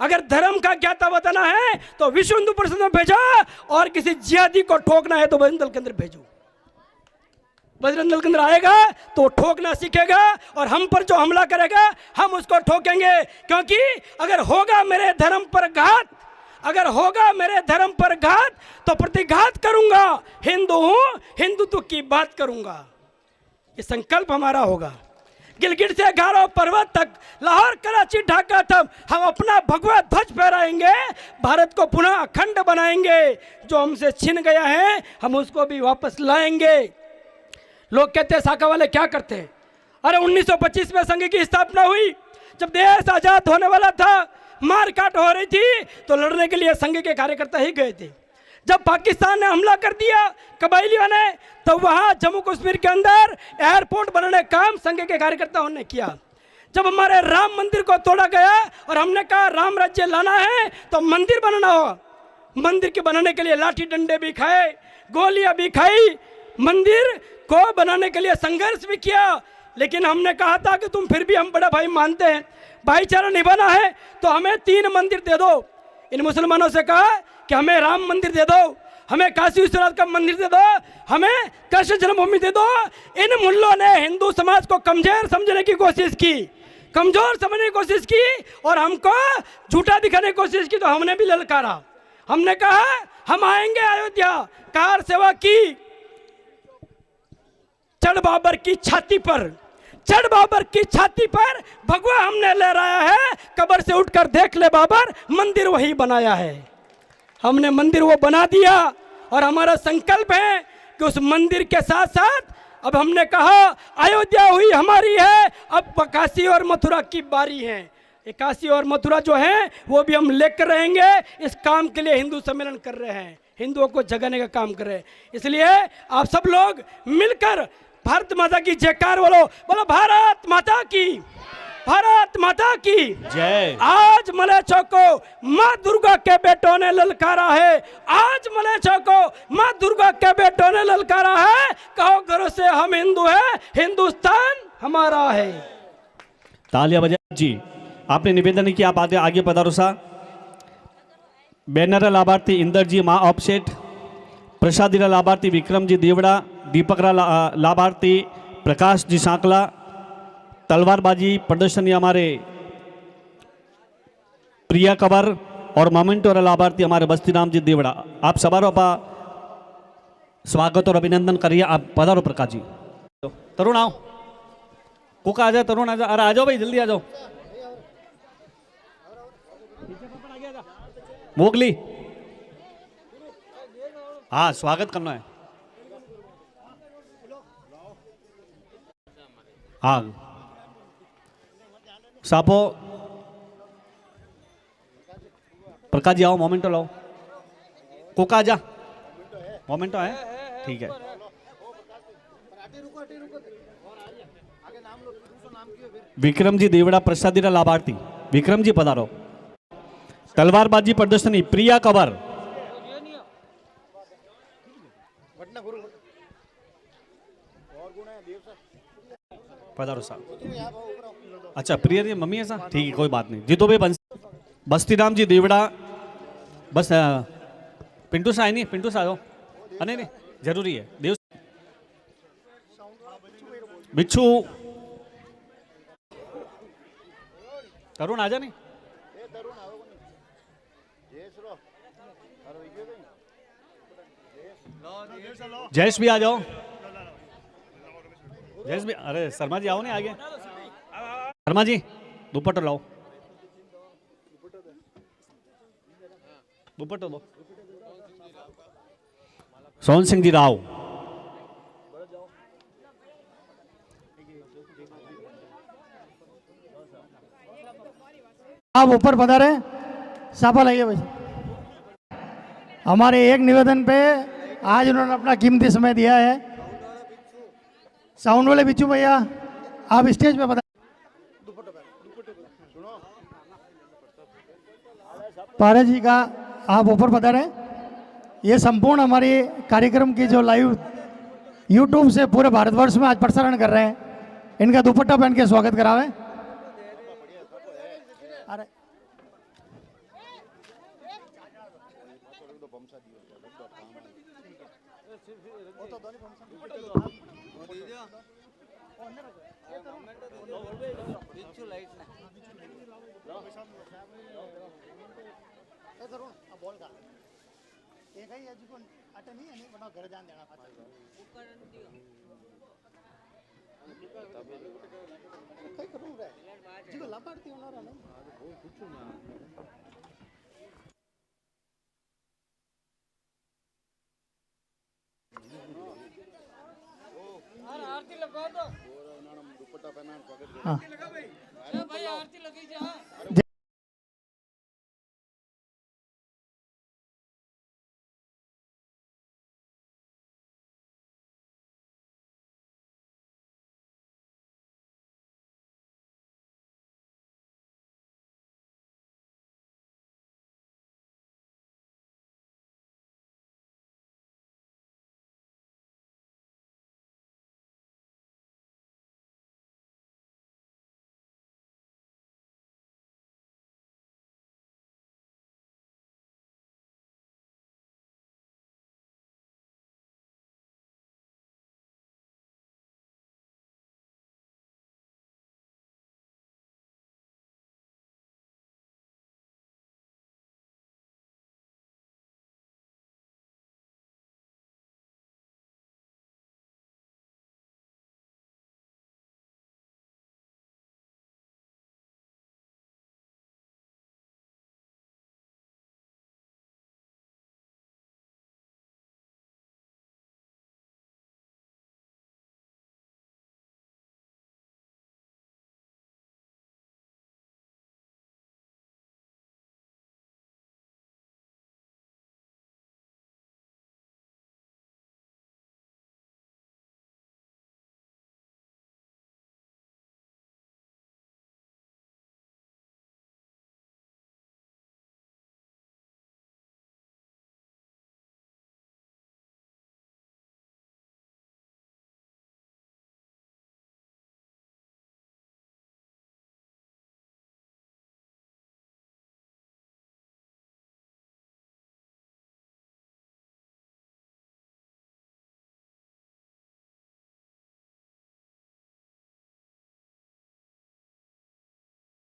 अगर धर्म का ज्ञाता बताना है तो विश्व हिंदू परिषद में भेजो, और किसी जिहादी को ठोकना है तो बजरंग दल के अंदर भेजो। बजरंग दल के अंदर आएगा तो ठोकना सीखेगा, और हम पर जो हमला करेगा हम उसको ठोकेंगे। क्योंकि अगर होगा मेरे धर्म पर घात, अगर होगा मेरे धर्म पर घात तो प्रतिघात करूंगा। हिंदू हूं, हिंदुत्व की बात करूंगा। ये संकल्प हमारा होगा। गिलगिट से गारो पर्वत तक, लाहौर कराची ढाका तक हम अपना भगवा ध्वज फहराएंगे, भारत को पुनः अखंड बनाएंगे। जो हमसे छिन गया है हम उसको भी वापस लाएंगे। लोग कहते हैं शाखा वाले क्या करते हैं? अरे 1925 में संघ की स्थापना हुई, जब देश आजाद होने वाला था, मार काट हो रही थी, तो लड़ने के लिए संघ के कार्यकर्ता ही गए थे। जब पाकिस्तान ने हमला कर दिया कबायलियों ने, तो वहां जम्मू कश्मीर के अंदर एयरपोर्ट बनाने का काम संघ के कार्यकर्ताओं ने किया। जब हमारे राम मंदिर को तोड़ा गया और हमने कहा राम राज्य लाना है तो मंदिर बनाना होगा, मंदिर के बनाने के लिए लाठी डंडे भी खाए, गोलियां भी खाई, मंदिर को बनाने के लिए संघर्ष भी किया। लेकिन हमने कहा था कि तुम फिर भी हम बड़ा भाई मानते हैं, भाईचारा निभाना है तो हमें 3 मंदिर दे दो। इन मुसलमानों से कहा कि हमें राम मंदिर दे दो, हमें काशी विश्वनाथ का मंदिर दे दो, हमें कृष्ण जन्मभूमि दे दो। इन मुल्लों ने हिंदू समाज को कमजोर समझने की कोशिश की, कमजोर समझने की कोशिश की, और हमको झूठा दिखाने की कोशिश की। तो हमने भी ललकारा, हमने कहा हम आएंगे अयोध्या, कार सेवा की, चढ़ बाबर की छाती पर, चढ़ बाबर की छाती पर भगवा हमने लहराया है। कब्र से उठकर देख ले बाबर, मंदिर वही बनाया है। हमने मंदिर वो बना दिया, और हमारा संकल्प है कि उस मंदिर के साथ साथ अब हमने कहा अयोध्या हुई हमारी है, अब काशी और मथुरा की बारी है। ये काशी और मथुरा जो है वो भी हम लेकर रहेंगे। इस काम के लिए हिंदू सम्मेलन कर रहे हैं, हिंदुओं को जगाने का काम कर रहे हैं। इसलिए आप सब लोग मिलकर भारत माता की जयकार बोलो, बोलो भारत माता की, भारत माता की जय। आज मलेच्छों को माँ दुर्गा के बेटों ने ललकारा है, आज मलेच्छों को माँ दुर्गा के बेटों ने ललकारा है। कहो घरों से हम हिंदू हैं, हिंदुस्तान हमारा है। तालियां बजाइए जी। आपने निवेदन किया, आप आगे पधारो सा। बैनर लाभार्थी इंदरजी माँ ऑपसेट, प्रसादी लाभार्थी विक्रमजी देवड़ा, दीपक लाभार्थी प्रकाश जी सांकला, तलवारबाजी प्रदर्शनी हमारे प्रिया कंवर और मोमेंटो लाभार्थी हमारे बस्तीराम जी देवड़ा। आप सबारो का स्वागत और अभिनंदन करिए। आप पधारो प्रकाश जी। तरुण आओ, कुका आ जाए, तरुण आ जाए, अरे आ जाओ भाई, जल्दी आ जाओ। मोगली, हाँ स्वागत करना है। हाँ सापो, प्रकाश जी आओ, मोमेंटो लाओ। कोका जा, मोमेंटो है, ठीक है। विक्रम जी देवड़ा प्रसादी लाभार्थी, विक्रम जी पधारो। तलवारबाजी प्रदर्शनी प्रिया कंवर, पधारो साहब। अच्छा प्रिया जी मम्मी है साहब, ठीक है कोई बात नहीं। जीतो भाई बस्तीराम जी देवड़ा, बस पिंटू सा है नहीं, पिंटू सा आओ, नहीं नहीं जरूरी है। देव बिच्छू, तरुण आजा नहीं, जयेश भी आ जाओ। जयेश भी, अरे शर्मा जी आओ नहीं आगे। शर्मा जी दुपट्टा लाओ, दुपट्टा दो। सोहन सिंह जी राव, आप ऊपर पधारे, साफा लाइए भाई। हमारे एक निवेदन पे आज उन्होंने अपना कीमती समय दिया है। साउंड वाले बिच्छू भैया आप स्टेज पे पधारे। पारे जी का आप ऊपर पधारे। ये संपूर्ण हमारी कार्यक्रम की जो लाइव यूट्यूब से पूरे भारतवर्ष में आज प्रसारण कर रहे हैं, इनका दुपट्टा पहन के स्वागत करावे। अरे हाँ